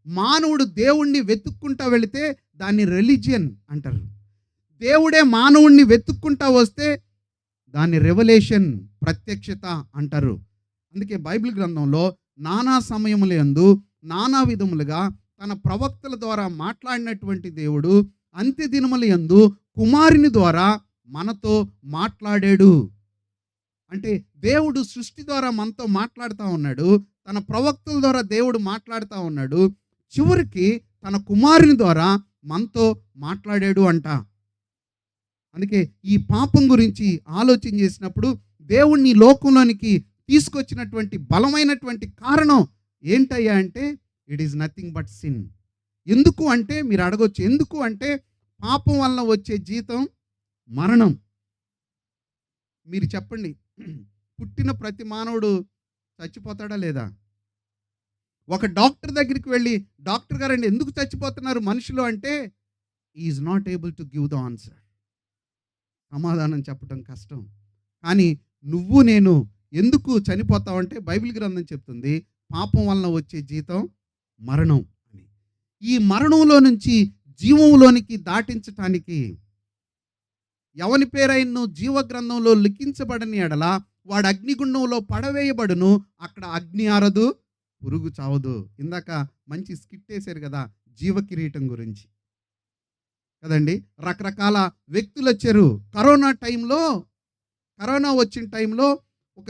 మానవుడు దేవుణ్ణి వెతుక్కుంటా వెళితే దాన్ని రిలీజియన్ అంటారు. దేవుడే మానవుణ్ణి వెతుక్కుంటా వస్తే దాన్ని రెవల్యూషన్, ప్రత్యక్షత అంటారు. అందుకే బైబిల్ గ్రంథంలో నానా సమయములందు నానా విధములుగా తన ప్రవక్తల ద్వారా మాట్లాడినటువంటి దేవుడు అంత్య దినములందు కుమారుని ద్వారా మనతో మాట్లాడాడు. అంటే దేవుడు సృష్టి ద్వారా మనతో మాట్లాడుతూ ఉన్నాడు, తన ప్రవక్తల ద్వారా దేవుడు మాట్లాడుతూ ఉన్నాడు, చివరికి తన కుమారుని ద్వారా మనతో మాట్లాడాడు అంట. అందుకే ఈ పాపం గురించి ఆలోచన చేసినప్పుడు దేవుణ్ణి లోకంలోనికి తీసుకొచ్చినటువంటి బలమైనటువంటి కారణం ఏంటయ్యా అంటే it is nothing but sin. ఎందుకు అంటే మీరు అడగొచ్చు, ఎందుకు అంటే పాపం వల్ల వచ్చే జీతం మరణం. మీరు చెప్పండి, పుట్టిన ప్రతి మానవుడు చచ్చిపోతాడా లేదా? ఒక డాక్టర్ దగ్గరికి వెళ్ళి, డాక్టర్ గారండి ఎందుకు చచ్చిపోతున్నారు మనుషులు అంటే is not able to give the answer. సమాధానం చెప్పడం కష్టం. కానీ నువ్వు నేను ఎందుకు చనిపోతావంటే బైబిల్ గ్రంథం చెప్తుంది పాపం వలన వచ్చే జీతం మరణం అని. ఈ మరణంలో నుంచి జీవంలోనికి దాటించటానికి ఎవని పేరైన జీవ గ్రంథంలో లిఖించబడని ఎడల వాడు అగ్నిగుండంలో పడవేయబడును, అక్కడ అగ్ని ఆరదు, పురుగు చావదు. ఇందాక మంచి స్కిట్ వేశారు కదా జీవ కిరీటం గురించి కదండి. రకరకాల వ్యక్తులు వచ్చారు. కరోనా వచ్చిన టైంలో ఒక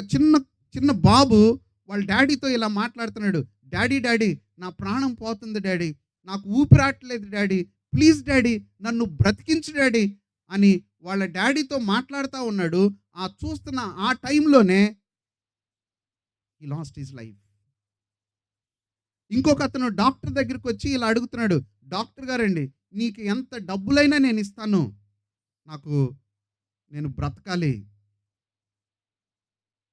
చిన్న బాబు వాళ్ళ డాడీతో ఇలా మాట్లాడుతున్నాడు, డాడీ నా ప్రాణం పోతుంది డాడీ, నాకు ఊపిరాట్లేదు డాడీ, ప్లీజ్ డాడీ నన్ను బ్రతికించు డాడీ అని వాళ్ళ డాడీతో మాట్లాడుతూ ఉన్నాడు. ఆ చూస్తున్న ఆ టైంలోనే హీ లాస్ట్ హిస్ లైఫ్. ఇంకొక అతను డాక్టర్ దగ్గరికి వచ్చి ఇలా అడుగుతున్నాడు, డాక్టర్ గారండి నీకు ఎంత డబ్బులైనా నేను ఇస్తాను, నేను బ్రతకాలి,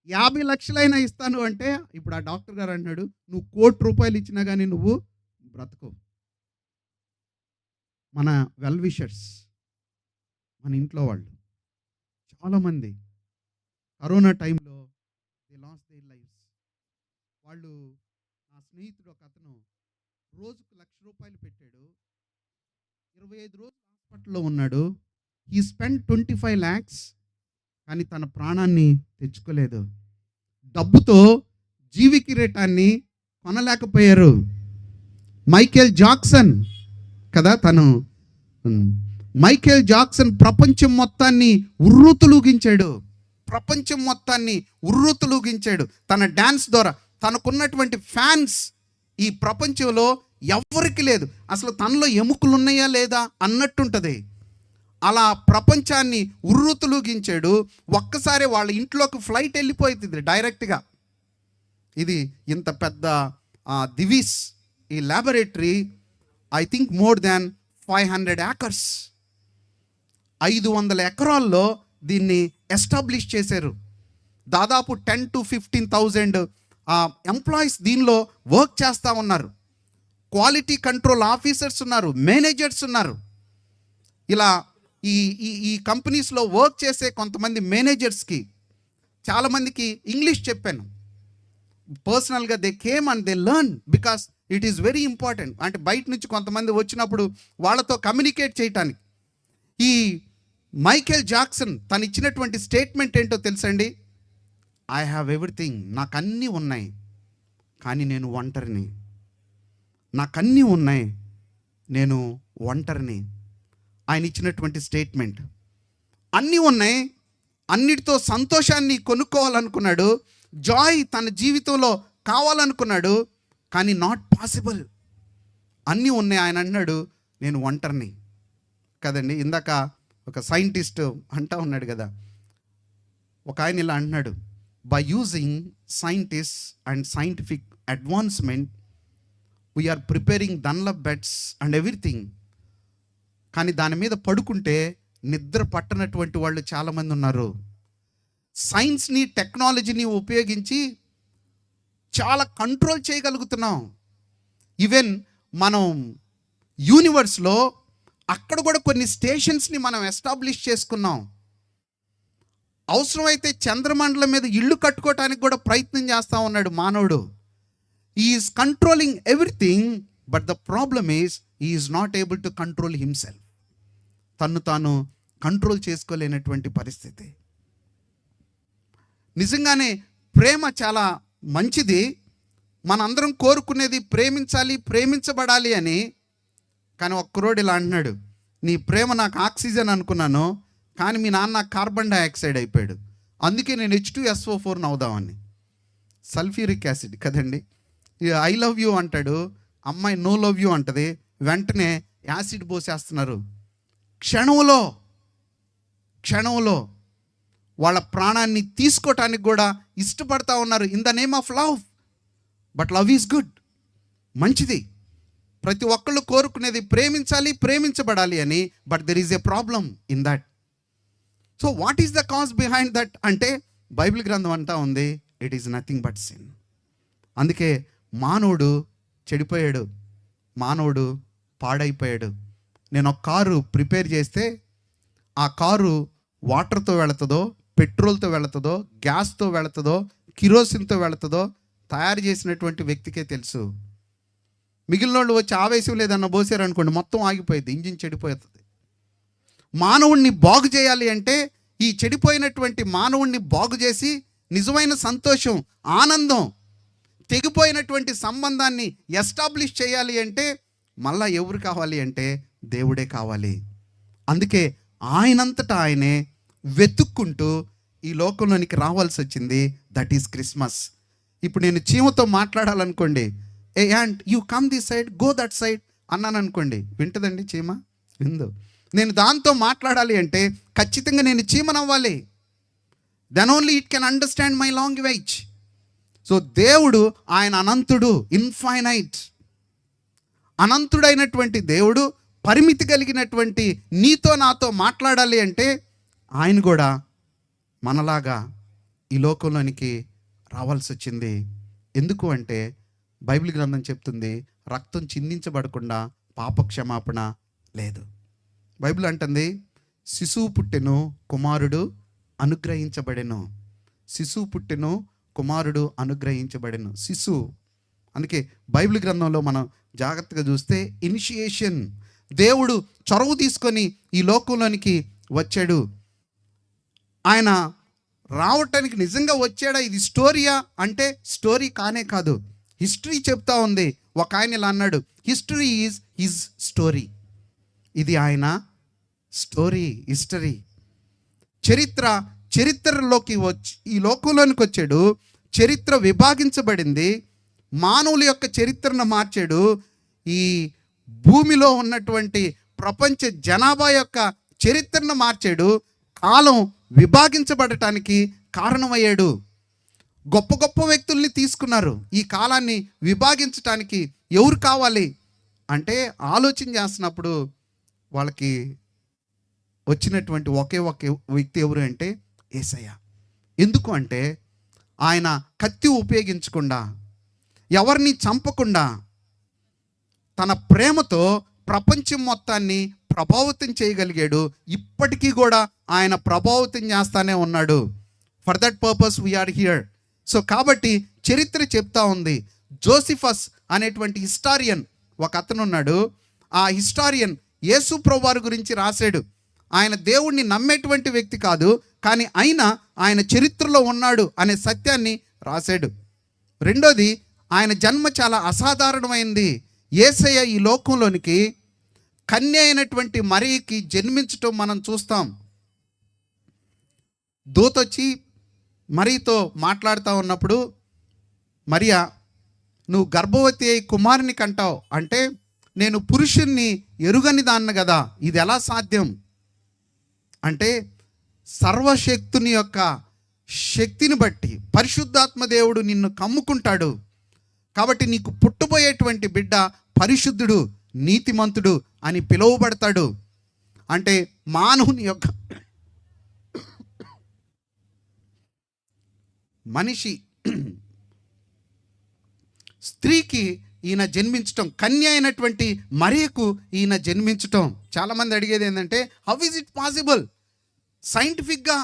50 లక్షలైనా ఇస్తాను అంటే ఇప్పుడు ఆ డాక్టర్ గారు అన్నాడు నువ్వు 1 కోటి రూపాయలు ఇచ్చినా కానీ నువ్వు బ్రతకవు. మన వెల్ విషర్స్, మన ఇంట్లో వాళ్ళు చాలామంది కరోనా టైంలో దే లాస్ట్ దేర్ లైఫ్స్. వాళ్ళు నా స్నేహితుడు ఒక అతను రోజుకు 1,00,000 రూపాయలు పెట్టాడు, 25 రోజులు హాస్పిటల్లో ఉన్నాడు. హీ స్పెండ్ 25 lakhs, కానీ తన ప్రాణాన్ని తెచ్చుకోలేదు. డబ్బుతో జీవి కిరీటాన్ని కొనలేకపోయారు. మైకేల్ జాక్సన్ కదా, మైకేల్ జాక్సన్ ప్రపంచం మొత్తాన్ని ఉర్రూతలూగించాడు తన డ్యాన్స్ ద్వారా. తనకున్నటువంటి ఫ్యాన్స్ ఈ ప్రపంచంలో ఎవరికి లేదు. అసలు తనలో ఎముకలు ఉన్నాయా లేదా అన్నట్టుంటుంది. అలా ప్రపంచాన్ని ఉర్రూతలూగించాడు. ఒక్కసారి వాళ్ళ ఇంట్లోకి ఫ్లైట్ వెళ్ళిపోయింది డైరెక్ట్గా. ఇది ఇంత పెద్ద దివీస్ ఈ laboratory I think more than 500 acres, 500 ఎకరాల్లో దీన్ని ఎస్టాబ్లిష్ చేశారు. దాదాపు 10,000 to 15,000 ఎంప్లాయీస్ దీనిలో వర్క్ చేస్తూ ఉన్నారు. క్వాలిటీ కంట్రోల్ ఆఫీసర్స్ ఉన్నారు, మేనేజర్స్ ఉన్నారు. ఇలా ఈ కంపెనీస్లో వర్క్ చేసే కొంతమంది మేనేజర్స్కి చాలామందికి ఇంగ్లీష్ చెప్పాను పర్సనల్గా. They came and they learn because it is very important. అంటే బయట నుంచి కొంతమంది వచ్చినప్పుడు వాళ్ళతో కమ్యూనికేట్ చేయటానికి. ఈ మైకేల్ జాక్సన్ తను ఇచ్చినటువంటి స్టేట్మెంట్ ఏంటో తెలుసండి, ఐ హ్యావ్ ఎవ్రీథింగ్, నాకు అన్నీ ఉన్నాయి కానీ నేను ఒంటరిని. నాకన్నీ ఉన్నాయి, నేను ఒంటరిని. ఆయన ఇచ్చినటువంటి స్టేట్మెంట్. అన్నీ ఉన్నాయి, అన్నిటితో సంతోషాన్ని కొనుక్కోవాలనుకున్నాడు, జాయ్ తన జీవితంలో కావాలనుకున్నాడు, కానీ నాట్ పాసిబుల్. అన్నీ ఉన్నాయి, ఆయన అన్నాడు నేను ఒంటరిని కదండి. ఇందాక ఒక సైంటిస్ట్ అంటా ఉన్నాడు కదా, ఒక ఆయన ఇలా అంటున్నాడు, by using scientist and scientific advancement we are preparing Dunlop beds and everything. కానీ దాని మీద పడుకుంటే నిద్ర పట్టనటువంటి వాళ్ళు చాలామంది ఉన్నారు. సైన్స్ని టెక్నాలజీని ఉపయోగించి చాలా కంట్రోల్ చేయగలుగుతున్నాం. ఈవెన్ మనం యూనివర్స్లో అక్కడ కూడా కొన్ని స్టేషన్స్ని మనం ఎస్టాబ్లిష్ చేసుకున్నాం. అవసరమైతే చంద్రమండలం మీద ఇల్లు కట్టుకోవటానికి కూడా ప్రయత్నం చేస్తూ ఉన్నాడు మానవుడు. Is controlling everything, but the problem is is not able to control himself. తన్ను తాను కంట్రోల్ చేసుకోలేనటువంటి పరిస్థితి. నిజంగానే ప్రేమ చాలా మంచిది. మనందరం కోరుకునేది ప్రేమించాలి, ప్రేమించబడాలి అని. కానీ ఒక్కరోడు ఇలా అంటున్నాడు, నీ ప్రేమ నాకు ఆక్సిజన్ అనుకున్నాను, కానీ మీ నాన్న కార్బన్ డైఆక్సైడ్ అయిపోయాడు, అందుకే నేను H2SO4 అవుదామని. సల్ఫ్యూరిక్ యాసిడ్ కదండి. ఐ లవ్ యూ అంటాడు, అమ్మాయి నో లవ్ యూ అంటది, వెంటనే యాసిడ్ పోసేస్తున్నారు. క్షణంలో వాళ్ళ ప్రాణాన్ని తీసుకోవటానికి కూడా ఇష్టపడతా ఉన్నారు in the name of love. But love is good, మంచిది. ప్రతి ఒక్కళ్ళు కోరుకునేది ప్రేమించాలి, ప్రేమించబడాలి అని. But there is a problem in that. So what is the cause behind that అంటే బైబిల్ గ్రంథం అంటా ఉంది, it is nothing but sin. అందుకే మానవుడు చెడిపోయాడు, మానవుడు పాడైపోయాడు. నేను ఒక కారు ప్రిపేర్ చేస్తే ఆ కారు వాటర్తో వెళుతుందో, పెట్రోల్తో వెళుతుందో, గ్యాస్తో వెళుతుందో, కిరోసిన్తో వెళుతుందో తయారు చేసినటువంటి వ్యక్తికే తెలుసు. మిగిలిన వాళ్ళు వచ్చి ఆవేశం లేదన్న పోసారనుకోండి, మొత్తం ఆగిపోయింది, ఇంజిన్ చెడిపోతుంది. మానవుణ్ణి బాగు చేయాలి అంటే ఈ చెడిపోయినటువంటి మానవుణ్ణి బాగు చేసి నిజమైన సంతోషం, ఆనందం, తెగిపోయినటువంటి సంబంధాన్ని ఎస్టాబ్లిష్ చేయాలి అంటే మళ్ళా ఎవరు కావాలి అంటే దేవుడే కావాలి. అందుకే ఆయనంతటా ఆయనే వెతుక్కుంటూ ఈ లోకంలోనికి రావాల్సి వచ్చింది. That is Christmas. ఇప్పుడు నేను చీమతో మాట్లాడాలనుకోండి, a ant you come this side, go that side అన్నాను అనుకోండి, వింటదండి చీమ? విందు. నేను దాంతో మాట్లాడాలి అంటే ఖచ్చితంగా నేను చీమనవ్వాలి. Then only it can understand my language. So దేవుడు ఆయన అనంతుడు, ఇన్ఫైనైట్. అనంతుడైనటువంటి దేవుడు పరిమితి కలిగినటువంటి నీతో నాతో మాట్లాడాలి అంటే ఆయన కూడా మనలాగా ఈ లోకంలోనికి రావాల్సి వచ్చింది. ఎందుకు అంటే బైబిల్ గ్రంథం చెప్తుంది, రక్తం చిందించబడకుండా పాప క్షమాపణ లేదు. బైబిల్ అంటుంది, శిశువు పుట్టెను, కుమారుడు అనుగ్రహించబడెను. శిశువు పుట్టెను, కుమారుడు అనుగ్రహించబడెను. శిశువు. అందుకే బైబిల్ గ్రంథంలో మనం జాగ్రత్తగా చూస్తే ఇనిషియేషన్, దేవుడు చొరవ తీసుకొని ఈ లోకంలోనికి వచ్చాడు. ఆయన రావటానికి నిజంగా వచ్చాడా, ఇది స్టోరీయా అంటే స్టోరీ కానే కాదు, హిస్టరీ చెప్తా ఉంది. ఒక ఆయన ఇలా అన్నాడు, హిస్టరీ ఈజ్ హిజ్ స్టోరీ. ఇది ఆయన స్టోరీ, హిస్టరీ. చరిత్రలోకి వచ్చి ఈ లోకంలోనికి వచ్చాడు. చరిత్ర విభాగించబడింది. మానవుల యొక్క చరిత్రను మార్చాడు. ఈ భూమిలో ఉన్నటువంటి ప్రపంచ జనాభా యొక్క చరిత్రను మార్చాడు. కాలం విభాగించబడటానికి కారణమయ్యాడు. గొప్ప గొప్ప వ్యక్తుల్ని తీసుకున్నారు. ఈ కాలాన్ని విభాగించటానికి ఎవరు కావాలి అంటే ఆలోచన చేస్తున్నప్పుడు వాళ్ళకి వచ్చినటువంటి ఒకే ఒక వ్యక్తి ఎవరు అంటే యేసయ్య. ఎందుకు అంటే ఆయన కత్తి ఉపయోగించకుండా, ఎవరిని చంపకుండా, తన ప్రేమతో ప్రపంచం మొత్తాన్ని ప్రభావితం చేయగలిగాడు. ఇప్పటికీ కూడా ఆయన ప్రభావితం చేస్తానే ఉన్నాడు. For that purpose we are here. So కాబట్టి చరిత్ర చెప్తా ఉంది. జోసిఫస్ అనేటువంటి హిస్టారియన్ ఒక అతను ఉన్నాడు. ఆ హిస్టారియన్ యేసు ప్రభువారి గురించి రాశాడు. ఆయన దేవుణ్ణి నమ్మేటువంటి వ్యక్తి కాదు, కానీ ఆయన చరిత్రలో ఉన్నాడు అనే సత్యాన్ని రాశాడు. రెండోది, ఆయన జన్మ చాలా అసాధారణమైంది. యేసయ్య ఈ లోకంలోనికి కన్య అయినటువంటి మరియకి జన్మించటం మనం చూస్తాం. దూతొచ్చి మరియతో మాట్లాడుతూ ఉన్నప్పుడు, మరియా నువ్వు గర్భవతి అయి కుమారుని కంటావు అంటే, నేను పురుషుణ్ణి ఎరుగని దాన్ని కదా, ఇది ఎలా సాధ్యం అంటే, సర్వశక్తుని యొక్క శక్తిని బట్టి పరిశుద్ధాత్మ దేవుడు నిన్ను కమ్ముకుంటాడు. కాబట్టి నీకు పుట్టబోయేటువంటి బిడ్డ పరిశుద్ధుడు, నీతిమంతుడు అని పిలువబడతాడు. అంటే మానవుని యొక్క మనిషి స్త్రీకి ఈయన జన్మించటం, కన్య అయినటువంటి మరియకు ఈయన జన్మించటం. చాలామంది అడిగేది ఏంటంటే, హౌ ఈజ్ ఇట్ పాసిబుల్? సైంటిఫిక్గా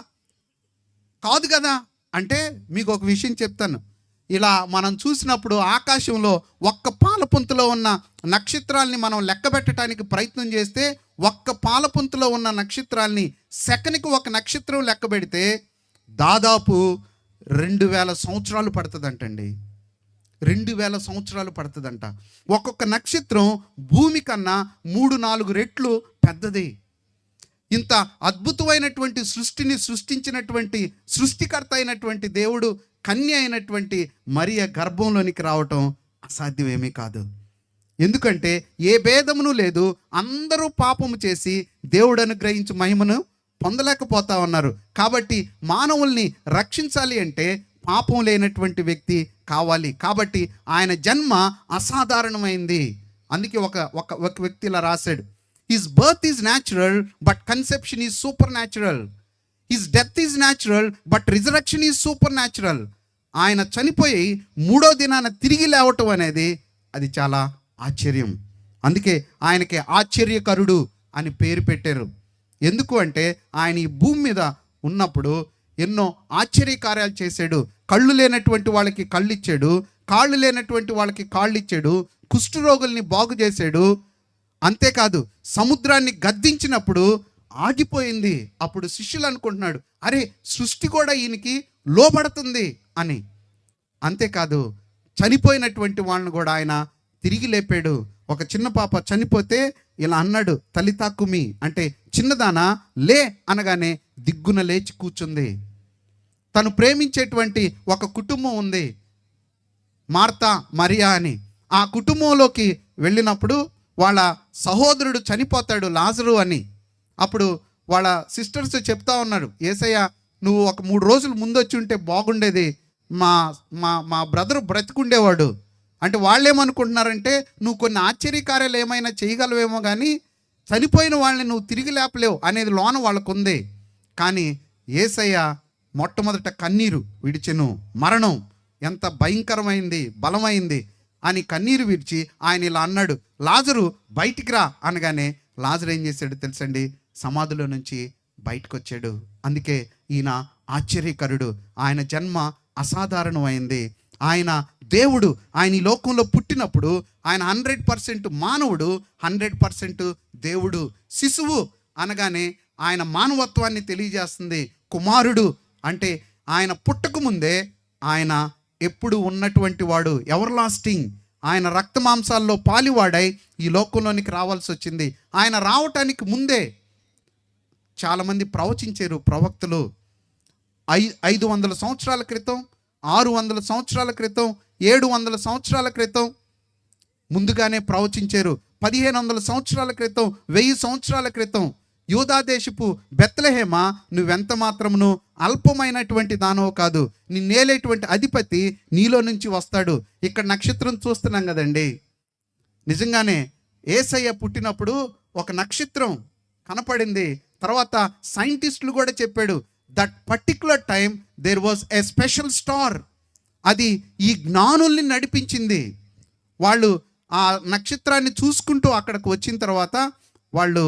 కాదు కదా అంటే, మీకు ఒక విషయం చెప్తాను. ఇలా మనం చూసినప్పుడు ఆకాశంలో ఒక్క పాలపుంతలో ఉన్న నక్షత్రాల్ని మనం లెక్క పెట్టడానికి ప్రయత్నం చేస్తే, ఒక్క పాలపుంతలో ఉన్న నక్షత్రాల్ని సెకనికి ఒక నక్షత్రం లెక్క పెడితే దాదాపు 2000 సంవత్సరాలు పడుతుందంటండి. 2000 సంవత్సరాలు పడుతుందంట. ఒక్కొక్క నక్షత్రం భూమి కన్నా 3-4 రెట్లు పెద్దది. ఇంత అద్భుతమైనటువంటి సృష్టిని సృష్టించినటువంటి సృష్టికర్త అయినటువంటి దేవుడు కన్య అయినటువంటి మరియ గర్భంలోనికి రావటం అసాధ్యమేమీ కాదు. ఎందుకంటే ఏ భేదమును లేదు, అందరూ పాపము చేసి దేవుడు అనుగ్రహించి మహిమను పొందలేకపోతా ఉన్నారు. కాబట్టి మానవుల్ని రక్షించాలి అంటే పాపం లేనటువంటి వ్యక్తి కావాలి. కాబట్టి ఆయన జన్మ అసాధారణమైంది. అందుకే ఒక వ్యక్తి ఇలా రాశాడు, his birth is natural but conception is super natural. His death is natural but resurrection is super natural. ఆయన చనిపోయి 3వ దినాన తిరిగి లేవటం అనేది అది చాలా ఆశ్చర్యం. అందుకే ఆయనకి ఆశ్చర్యకరుడు అని పేరు పెట్టారు. ఎందుకు అంటే ఆయన ఈ భూమి మీద ఉన్నప్పుడు ఎన్నో ఆశ్చర్యకార్యాలు చేశాడు. కళ్ళు లేనటువంటి వాళ్ళకి కళ్ళు ఇచ్చాడు, కాళ్ళు లేనటువంటి వాళ్ళకి కాళ్ళు ఇచ్చాడు, కుష్ఠరోగుల్ని బాగు చేశాడు. అంతేకాదు సముద్రాన్ని గద్దించినప్పుడు ఆగిపోయింది. అప్పుడు శిష్యులు అనుకుంటున్నాడు, అరే సృష్టి కూడా ఈయనకి లోబడుతుంది అని. అంతేకాదు చనిపోయినటువంటి వాళ్ళని కూడా ఆయన తిరిగి లేపాడు. ఒక చిన్న పాప చనిపోతే ఇలా అన్నాడు, తలితాకుమి అంటే చిన్నదానా లే అనగానే దిగ్గున లేచి కూర్చుంది. తను ప్రేమించేటువంటి ఒక కుటుంబం ఉంది, మార్తా మరియా అని. ఆ కుటుంబంలోకి వెళ్ళినప్పుడు వాళ్ళ సహోదరుడు చనిపోతాడు, లాజరు అని. అప్పుడు వాళ్ళ సిస్టర్స్ చెప్తా ఉన్నారు, యేసయ్య నువ్వు ఒక 3 రోజులు ముందు వచ్చి ఉంటే బాగుండేది, మా మా మా బ్రదరు బ్రతికుండేవాడు. అంటే వాళ్ళు ఏమనుకుంటున్నారంటే, నువ్వు కొన్ని ఆశ్చర్యకార్యాలు ఏమైనా చేయగలవేమో కానీ చనిపోయిన వాళ్ళని నువ్వు తిరిగి లేపలేవు అనేది లోన వాళ్ళకు ఉంది. కానీ యేసయ్య మొట్టమొదట కన్నీరు విడిచెను. మరణం ఎంత భయంకరమైంది, బలమైంది అని కన్నీరు విడిచి ఆయన ఇలా అన్నాడు, లాజరు బయటికి రా అనగానే లాజరు ఏం చేశాడు తెలుసండి, సమాధిలో నుంచి బయటకు వచ్చాడు. అందుకే ఈయన ఆశ్చర్యకరుడు. ఆయన జన్మ అసాధారణమైంది. ఆయన దేవుడు. ఆయన ఈ లోకంలో పుట్టినప్పుడు ఆయన 100% మానవుడు, 100% దేవుడు. శిశువు అనగానే ఆయన మానవత్వాన్ని తెలియజేస్తుంది. కుమారుడు అంటే ఆయన పుట్టక ముందే ఆయన ఎప్పుడు ఉన్నటువంటి వాడు, ఎవర్ లాస్టింగ్. ఆయన రక్త మాంసాల్లో పాలివాడై ఈ లోకంలోనికి రావాల్సి వచ్చింది. ఆయన రావటానికి ముందే చాలామంది ప్రవచించారు ప్రవక్తలు. 500 సంవత్సరాల క్రితం, 600 సంవత్సరాల క్రితం, 700 సంవత్సరాల క్రితం ముందుగానే ప్రవచించారు. 1500 సంవత్సరాల క్రితం, 1000 సంవత్సరాల క్రితం, యూదాదేశపు బెత్లెహేమా నువ్వెంత మాత్రమును అల్పమైనటువంటి దానవు కాదు, నిన్నేలేటువంటి అధిపతి నీలో నుంచి వస్తాడు. ఇక్కడ నక్షత్రం చూస్తున్నాం కదండి, నిజంగానే యేసయ్య పుట్టినప్పుడు ఒక నక్షత్రం కనపడింది. తర్వాత సైంటిస్టులు కూడా చెప్పాడు, that particular time there was a special star. అది ఈ జ్ఞానుల్ని నడిపించింది. వాళ్ళు ఆ నక్షత్రాన్ని చూసుకుంటూ అక్కడికి వచ్చిన తర్వాత వాళ్ళు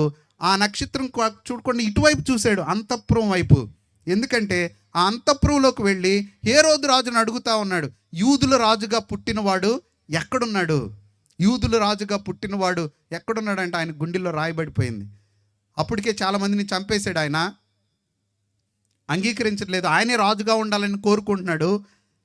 ఆ నక్షత్రం చూడకుండా ఇటువైపు చూశాడు, అంతఃపురం వైపు. ఎందుకంటే ఆ అంతఃపురంలోకి వెళ్ళి హేరోదు రాజును అడుగుతా ఉన్నాడు, యూదుల రాజుగా పుట్టినవాడు ఎక్కడున్నాడు? యూదుల రాజుగా పుట్టినవాడు ఎక్కడున్నాడంటే ఆయన గుండెల్లో రాయబడిపోయింది. అప్పటికే చాలామందిని చంపేశాడు. ఆయన అంగీకరించట్లేదు, ఆయనే రాజుగా ఉండాలని కోరుకుంటున్నాడు.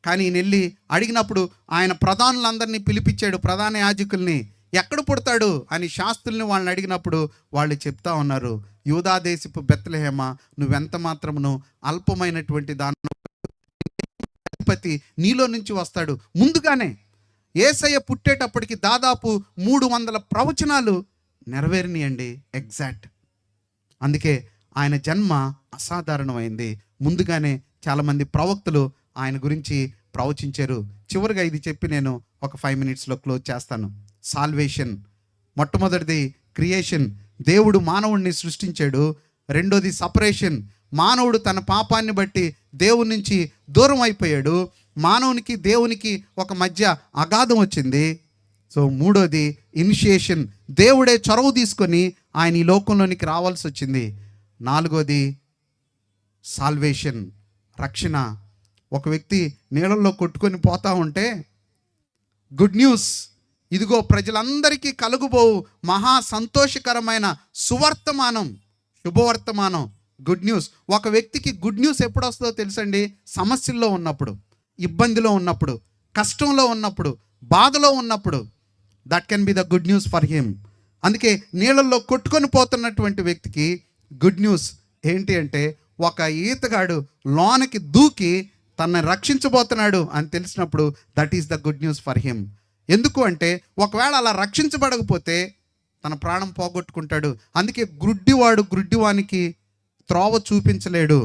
కానీ ఈయన వెళ్ళి అడిగినప్పుడు ఆయన ప్రధానులందరినీ పిలిపించాడు, ప్రధాన యాజకుల్ని. ఎక్కడ పుడతాడు అని శాస్త్రుల్ని వాళ్ళని అడిగినప్పుడు వాళ్ళు చెప్తా ఉన్నారు, యూదాదేశపు బెత్లెహేమా నువ్వెంత మాత్రమును అల్పమైనటువంటి అధిపతి నీలో నుంచి వస్తాడు. ముందుగానే యేసయ్య పుట్టేటప్పటికి దాదాపు 300 ప్రవచనాలు నెరవేరినాయండి, ఎగ్జాక్ట్. అందుకే ఆయన జన్మ అసాధారణమైంది. ముందుగానే చాలామంది ప్రవక్తలు ఆయన గురించి ప్రవచించారు. చివరిగా ఇది చెప్పి నేను ఒక 5 మినిట్స్లో క్లోజ్ చేస్తాను. సాల్వేషన్. మొట్టమొదటిది క్రియేషన్, దేవుడు మానవుడిని సృష్టించాడు. రెండోది సపరేషన్, మానవుడు తన పాపాన్ని బట్టి దేవుని నుంచి దూరం అయిపోయాడు. మానవునికి దేవునికి ఒక మధ్య అగాధం వచ్చింది. సో మూడోది ఇనిషియేషన్, దేవుడే చొరవ తీసుకొని ఆయన ఈ లోకంలోనికి రావాల్సి వచ్చింది. నాలుగోది సాల్వేషన్, రక్షణ. ఒక వ్యక్తి నీళ్ళల్లో కొట్టుకొని పోతా ఉంటే గుడ్ న్యూస్, ఇదిగో ప్రజలందరికీ కలుగుబోవు మహా సంతోషకరమైన సువర్తమానం, శుభవర్తమానం, గుడ్ న్యూస్. ఒక వ్యక్తికి గుడ్ న్యూస్ ఎప్పుడు వస్తుందో తెలుసండి? సమస్యల్లో ఉన్నప్పుడు, ఇబ్బందిలో ఉన్నప్పుడు, కష్టంలో ఉన్నప్పుడు, బాధలో ఉన్నప్పుడు. That can be the good news for him. అందుకే నీళ్ళల్లో కొట్టుకొని పోతున్నటువంటి వ్యక్తికి గుడ్ న్యూస్ ఏంటి అంటే, ఒక ఈతగాడు లోనకి దూకి తనని రక్షించబోతున్నాడు అని తెలిసినప్పుడు that is the good news for him. ఎందుకు అంటే ఒకవేళ అలా రక్షించబడకపోతే తన ప్రాణం పోగొట్టుకుంటాడు. అందుకే గ్రుడ్డివానికి త్రోవ చూపించలేడు.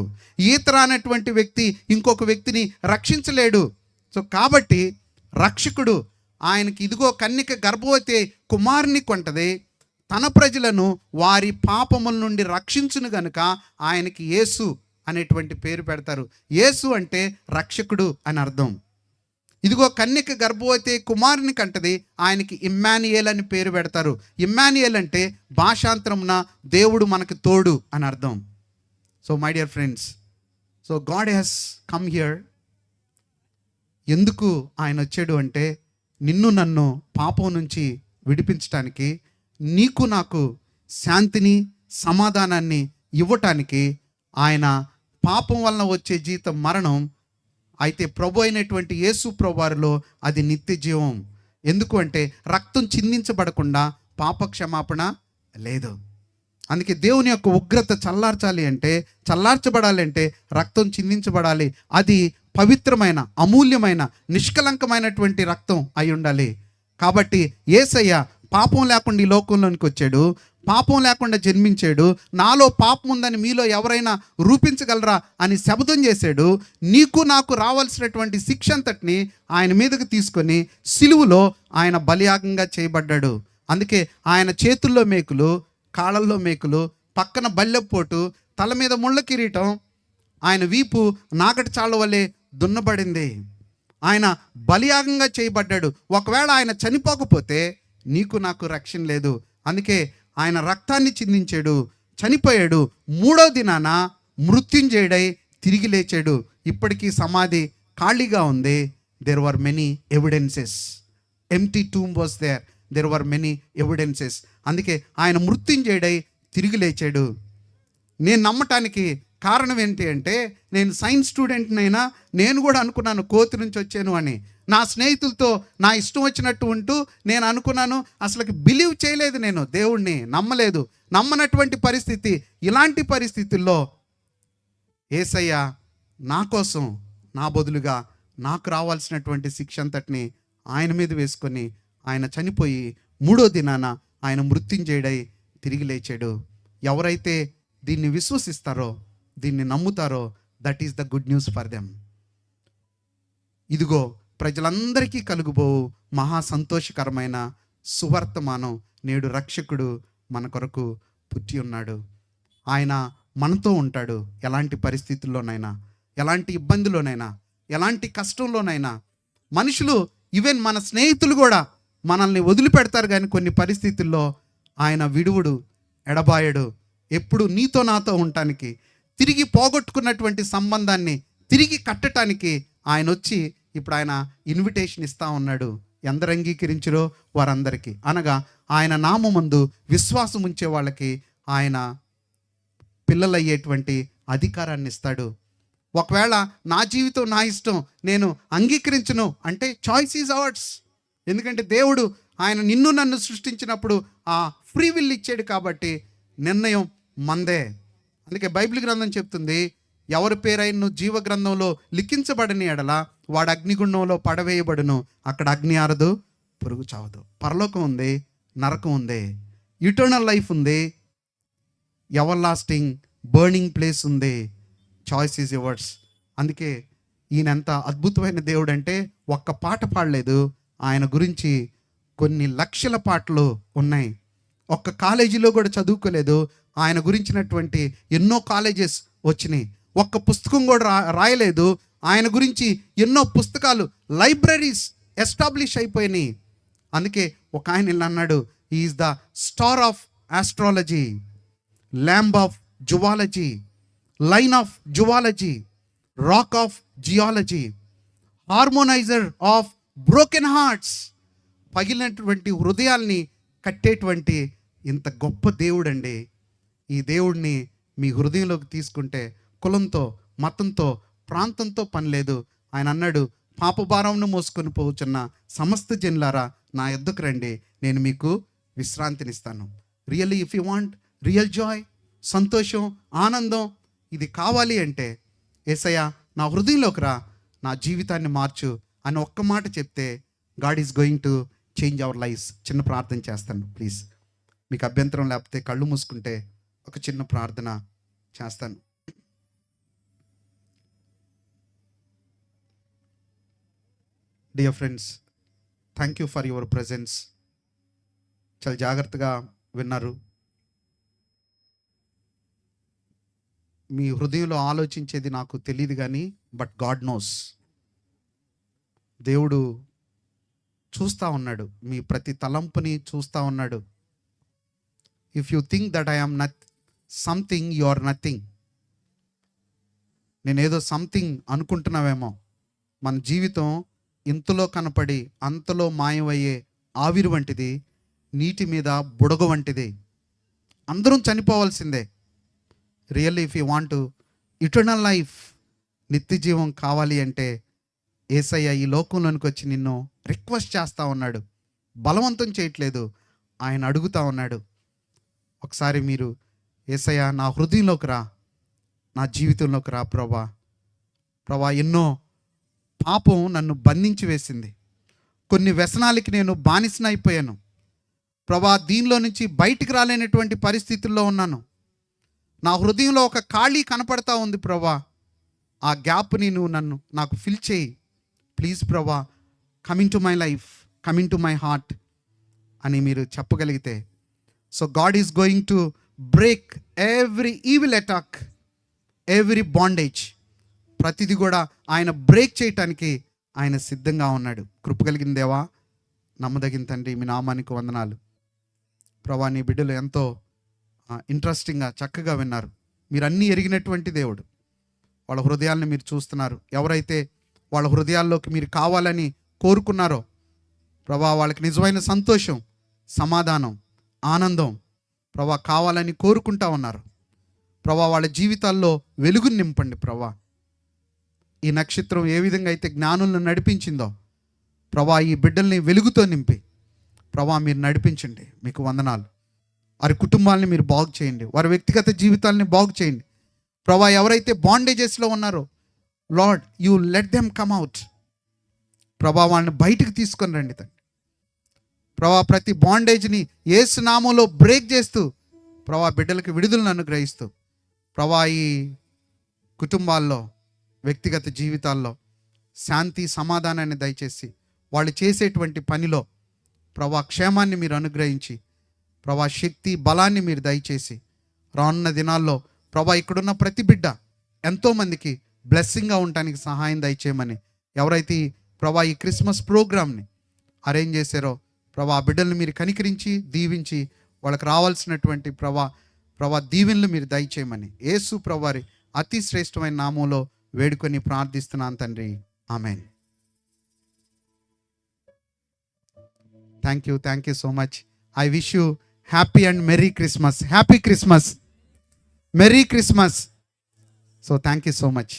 ఈత రానటువంటి వ్యక్తి ఇంకొక వ్యక్తిని రక్షించలేడు. సో కాబట్టి రక్షకుడు ఆయనకి ఇదిగో కన్యక గర్భవతి కుమారుని కొంటది, తన ప్రజలను వారి పాపముల నుండి రక్షించును గనుక ఆయనకి యేసు అనేటువంటి పేరు పెడతారు. యేసు అంటే రక్షకుడు అని అర్థం. ఇదిగో కన్యక గర్భవతి కుమారుని కంటది, ఆయనకి ఇమ్మానియేల్ అని పేరు పెడతారు. ఇమ్మానియేల్ అంటే భాషాంతరమున దేవుడు మనకు తోడు అని అర్థం. So my dear friends, so God has come here. ఎందుకు ఆయన వచ్చాడు అంటే నిన్ను నన్ను పాపం నుంచి విడిపించటానికి, నీకు నాకు శాంతిని సమాధానాన్ని ఇవ్వటానికి. ఆయన పాపం వలన వచ్చే జీతం మరణం, అయితే ప్రభు అయినటువంటి యేసు ప్రభువారిలో అది నిత్య జీవం. ఎందుకు అంటే రక్తం చిందించబడకుండా పాప క్షమాపణ లేదు. అందుకే దేవుని యొక్క ఉగ్రత చల్లార్చబడాలి అంటే రక్తం చిందించబడాలి. అది పవిత్రమైన, అమూల్యమైన, నిష్కలంకమైనటువంటి రక్తం అయి ఉండాలి. కాబట్టి యేసయ్య పాపం లేకుండా ఈ లోకంలోనికి వచ్చాడు, పాపం లేకుండా జన్మించాడు. నాలో పాపం ఉందని మీలో ఎవరైనా రూపించగలరా అని శపథం చేశాడు. నీకు నాకు రావాల్సినటువంటి శిక్ష అంతటిని ఆయన మీదకు తీసుకొని సిలువలో ఆయన బలియాగంగా చేయబడ్డాడు. అందుకే ఆయన చేతుల్లో మేకులు, కాళ్ళల్లో మేకులు, పక్కన బల్లెపోటు, తల మీద ముళ్ళ కిరీటం, ఆయన వీపు నాగటి చాళ్ళ వల్లే దున్నబడింది. ఆయన బలియాగంగా చేయబడ్డాడు. ఒకవేళ ఆయన చనిపోకపోతే నీకు నాకు రక్షణ లేదు. అందుకే ఆయన రక్తాన్ని చిందించాడు, చనిపోయాడు. మూడో దినాన మృత్యుంజయుడై తిరిగి లేచాడు. ఇప్పటికీ సమాధి ఖాళీగా ఉంది. There were many evidences. Empty tomb was there. There were many evidences. అందుకే ఆయన మృత్యుంజయుడై తిరిగి లేచాడు. నేను నమ్మటానికి కారణం ఏంటి అంటే, నేను సైన్స్ స్టూడెంట్నైనా నేను కూడా అనుకున్నాను కోతి నుంచి వచ్చాను అని. నా స్నేహితులతో నా ఇష్టం వచ్చినట్టు ఉంటూ నేను అనుకున్నాను. అసలుకి బిలీవ్ చేయలేదు, నేను దేవుణ్ణి నమ్మలేదు. నమ్మనటువంటి పరిస్థితి. ఇలాంటి పరిస్థితుల్లో యేసయ్య నా కోసం, నా బదులుగా నాకు రావాల్సినటువంటి శిక్ష అంతటిని ఆయన మీద వేసుకొని ఆయన చనిపోయి మూడో దినాన ఆయన మృత్యుంజయుడై తిరిగి లేచాడు. ఎవరైతే దీన్ని విశ్వసిస్తారో, దీన్ని నమ్ముతారో, that is the good news for them. ఇదిగో ప్రజలందరికీ కలుగుబోవు మహా సంతోషకరమైన సువర్తమానం. నేడు రక్షకుడు మన కొరకు పుట్టి ఉన్నాడు. ఆయన మనతో ఉంటాడు. ఎలాంటి పరిస్థితుల్లోనైనా, ఎలాంటి ఇబ్బందిలోనైనా, ఎలాంటి కష్టంలోనైనా. మనుషులు, ఈవెన్ మన స్నేహితులు కూడా మనల్ని వదిలిపెడతారు, కానీ కొన్ని పరిస్థితుల్లో ఆయన విడువుడు, ఎడబాయడు. ఎప్పుడు నీతో నాతో ఉండటానికి, తిరిగి పోగొట్టుకున్నటువంటి సంబంధాన్ని తిరిగి కట్టడానికి ఆయన వచ్చి ఇప్పుడు ఆయన ఇన్విటేషన్ ఇస్తూ ఉన్నాడు. ఎందరు అంగీకరించారో వారందరికీ, అనగా ఆయన నామమందు విశ్వాసం ఉంచే వాళ్ళకి ఆయన పిల్లలయ్యేటువంటి అధికారాన్ని ఇస్తాడు. ఒకవేళ నా జీవితం నా ఇష్టం, నేను అంగీకరించను అంటే చాయిస్ ఈజ్ అవర్స్. ఎందుకంటే దేవుడు ఆయన నిన్ను నన్ను సృష్టించినప్పుడు ఆ ఫ్రీ విల్ ఇచ్చాడు కాబట్టి నిర్ణయం మందే. అందుకే బైబిల్ గ్రంథం చెప్తుంది, ఎవరి పేరైన జీవ గ్రంథంలో లిఖించబడని ఎడల వాడు అగ్నిగుండంలో పడవేయబడును, అక్కడ అగ్ని ఆరదు, పురుగు చావదు. పరలోకం ఉంది, నరకం ఉంది, ఇటర్నల్ లైఫ్ ఉంది, ఎవర్ లాస్టింగ్ బర్నింగ్ ప్లేస్ ఉంది. Choice is yours. అందుకే ఈయన ఎంత అద్భుతమైన దేవుడు అంటే ఒక్క పాట పాడలేదు, ఆయన గురించి కొన్ని లక్షల పాటలు ఉన్నాయి. ఒక్క కాలేజీలో కూడా చదువుకోలేదు, ఆయన గురించినటువంటి ఎన్నో కాలేజెస్ వచ్చినాయి. ఒక్క పుస్తకం కూడా రాయలేదు, ఆయన గురించి ఎన్నో పుస్తకాలు, లైబ్రరీస్ ఎస్టాబ్లిష్ అయిపోయినాయి. అందుకే ఒక ఆయన ఇలా అన్నాడు, is the star of astrology, lamb of zoology, lion of zoology, rock of geology, harmoniser of broken hearts. పగిలినటువంటి హృదయాల్ని కట్టేటువంటి ఇంత గొప్ప దేవుడండి. ఈ దేవుడిని మీ హృదయంలోకి తీసుకుంటే కులంతో, మతంతో, ప్రాంతంతో పని లేదు. ఆయన అన్నాడు, పాపభారంను మోసుకొని పోవచ్చున్న సమస్త జనులారా నా యొద్దకు రండి, నేను మీకు విశ్రాంతినిస్తాను. Really if you want real joy, సంతోషం, ఆనందం ఇది కావాలి అంటే యేసయ్య నా హృదయంలోకి రా, నా జీవితాన్ని మార్చు అని ఒక్క మాట చెప్తే God is going to change our lives. చిన్న ప్రార్థన చేస్తాను ప్లీజ్. మీకు అభ్యంతరం లేకపోతే కళ్ళు మూసుకుంటే ఒక చిన్న ప్రార్థన చేస్తాను. Dear friends, thank you for your presence. చాలా జాగ్రత్తగా విన్నారు. మీ హృదయంలో ఆలోచించేది నాకు తెలియదు కానీ బట్ గాడ్ నోస్. దేవుడు చూస్తూ ఉన్నాడు, మీ ప్రతి తలంపుని చూస్తూ ఉన్నాడు. If you think that I am something, you are nothing. నేనేదో సంథింగ్ అనుకుంటున్నావేమో. మన జీవితం ఇంతలో కనపడి అంతలో మాయమయ్యే ఆవిరి వంటిది, నీటి మీద బుడగ వంటిది. అందరం చనిపోవాల్సిందే. Really if you want eternal life, నిత్య జీవం కావాలి అంటే యేసయ్య ఈ లోకంలోనికి వచ్చి నిన్ను రిక్వెస్ట్ చేస్తూ ఉన్నాడు, బలవంతం చేయట్లేదు. ఆయన అడుగుతూ ఉన్నాడు, ఒకసారి మీరు యేసయ్య నా హృదయంలోకి రా, నా జీవితంలోకి రా ప్రభా. ప్రభా, ఎన్నో పాపం నన్ను బంధించి వేసింది, కొన్ని వ్యసనాలకి నేను బానిసనైపోయాను ప్రభా. దీనిలో నుంచి బయటికి రాలేనటువంటి పరిస్థితుల్లో ఉన్నాను. నా హృదయంలో ఒక ఖాళీ కనపడతా ఉంది ప్రభా. ఆ గ్యాప్ని నువ్వు నాకు ఫిల్ చేయి ప్లీజ్ ప్రభా. Coming to my life, coming to my heart అని మీరు చెప్పగలిగితే, so God is going to break every evil attack, every bondage. ప్రతిదీ కూడా ఆయన బ్రేక్ చేయటానికి ఆయన సిద్ధంగా ఉన్నాడు. కృప కలిగిన దేవా, నమ్మదగిన తండ్రి, మీ నామానికి వందనాలు ప్రభా. నీ బిడ్డలు ఎంతో ఇంట్రెస్టింగ్గా చక్కగా విన్నారు. మీరు అన్నీ ఎరిగినటువంటి దేవుడు. వాళ్ళ హృదయాలను మీరు చూస్తున్నారు. ఎవరైతే వాళ్ళ హృదయాల్లోకి మీరు కావాలని కోరుకున్నారో ప్రభా, వాళ్ళకి నిజమైన సంతోషం, సమాధానం, ఆనందం ప్రభా కావాలని కోరుకుంటా ఉన్నారు ప్రభా. వాళ్ళ జీవితాల్లో వెలుగుని నింపండి ప్రభా. ఈ నక్షత్రం ఏ విధంగా అయితే జ్ఞానులను నడిపించిందో ప్రభా, ఈ బిడ్డల్ని వెలుగుతో నింపి ప్రభా మీరు నడిపించండి. మీకు వందనాలు. వారి కుటుంబాలని మీరు బాగు చేయండి, వారి వ్యక్తిగత జీవితాలని బాగు చేయండి ప్రభా. ఎవరైతే బాండేజెస్లో ఉన్నారో lord, you let them come out ప్రభా. వాళ్ళని బయటకు తీసుకొని రండి తండ్రి ప్రభా. ప్రతి బాండేజ్ని యేసు నామంలో బ్రేక్ చేస్తూ ప్రభా బిడ్డలకు విడుదలను అనుగ్రహిస్తూ ప్రభా, ఈ కుటుంబాల్లో, వ్యక్తిగత జీవితాల్లో శాంతి, సమాధానాన్ని దయచేసి వాళ్ళు చేసేటువంటి పనిలో ప్రభా క్షేమాన్ని మీరు అనుగ్రహించి ప్రభా శక్తి, బలాన్ని మీరు దయచేసి రానున్న దినాల్లో ప్రభా ఇక్కడున్న ప్రతి బిడ్డ ఎంతోమందికి బ్లెస్సింగ్గా ఉండటానికి సహాయం దయచేయమని, ఎవరైతే ప్రభా ఈ క్రిస్మస్ ప్రోగ్రామ్ని అరేంజ్ చేశారో ప్రభా ఆ బిడ్డల్ని మీరు కనికరించి దీవించి వాళ్ళకి రావాల్సినటువంటి ప్రభా దీవెనలు మీరు దయచేయమని యేసు ప్రభువారి అతి శ్రేష్టమైన నామంలో వేడుకొని ప్రార్థిస్తున్నాను తండ్రి. Amen. Thank you so much. I wish you happy and merry Christmas. Happy Christmas, merry Christmas. So thank you so much.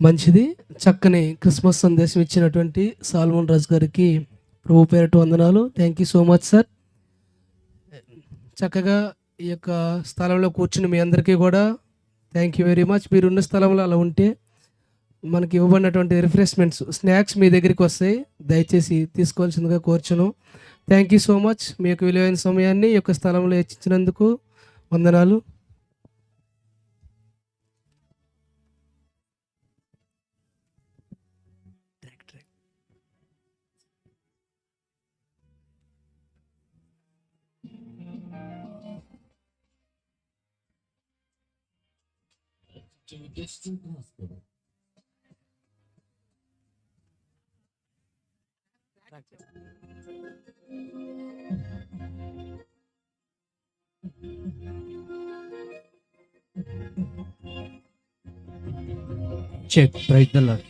మంచిది. చక్కని క్రిస్మస్ సందేశం ఇచ్చినటువంటి సాల్మన్ రాజు గారికి ప్రభు పేరట వందనాలు. Thank you so much sir. చక్కగా ఈ యొక్క స్థలంలో కూర్చుని మీ అందరికీ కూడా థ్యాంక్ యూ వెరీ మచ్. మీరున్న స్థలంలో అలా ఉంటే మనకి ఇవ్వబడినటువంటి రిఫ్రెష్మెంట్స్, స్నాక్స్ మీ దగ్గరికి వస్తాయి, దయచేసి తీసుకోవాల్సిందిగా కోరుచును. Thank you so much. మీ యొక్క విలువైన సమయాన్ని ఈ యొక్క స్థలంలో హెచ్చించినందుకు వందనాలు. To distant gospel. చెక్ ప్రైజ్ ద లార్డ్.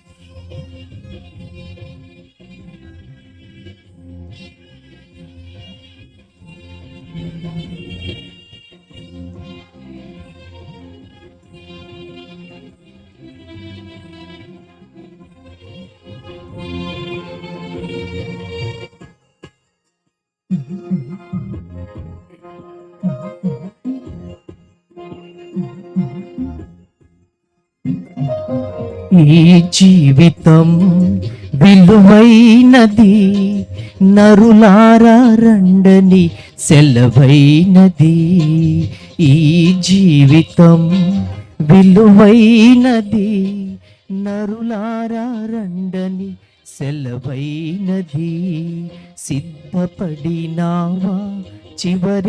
ఈ జీవితం విలువైనది, నరులారా రండని సెలవైనది. ఈ జీవితం విలువైనది, నరులారా రండని సెలవైనది. సిద్ధపడినావా చివరి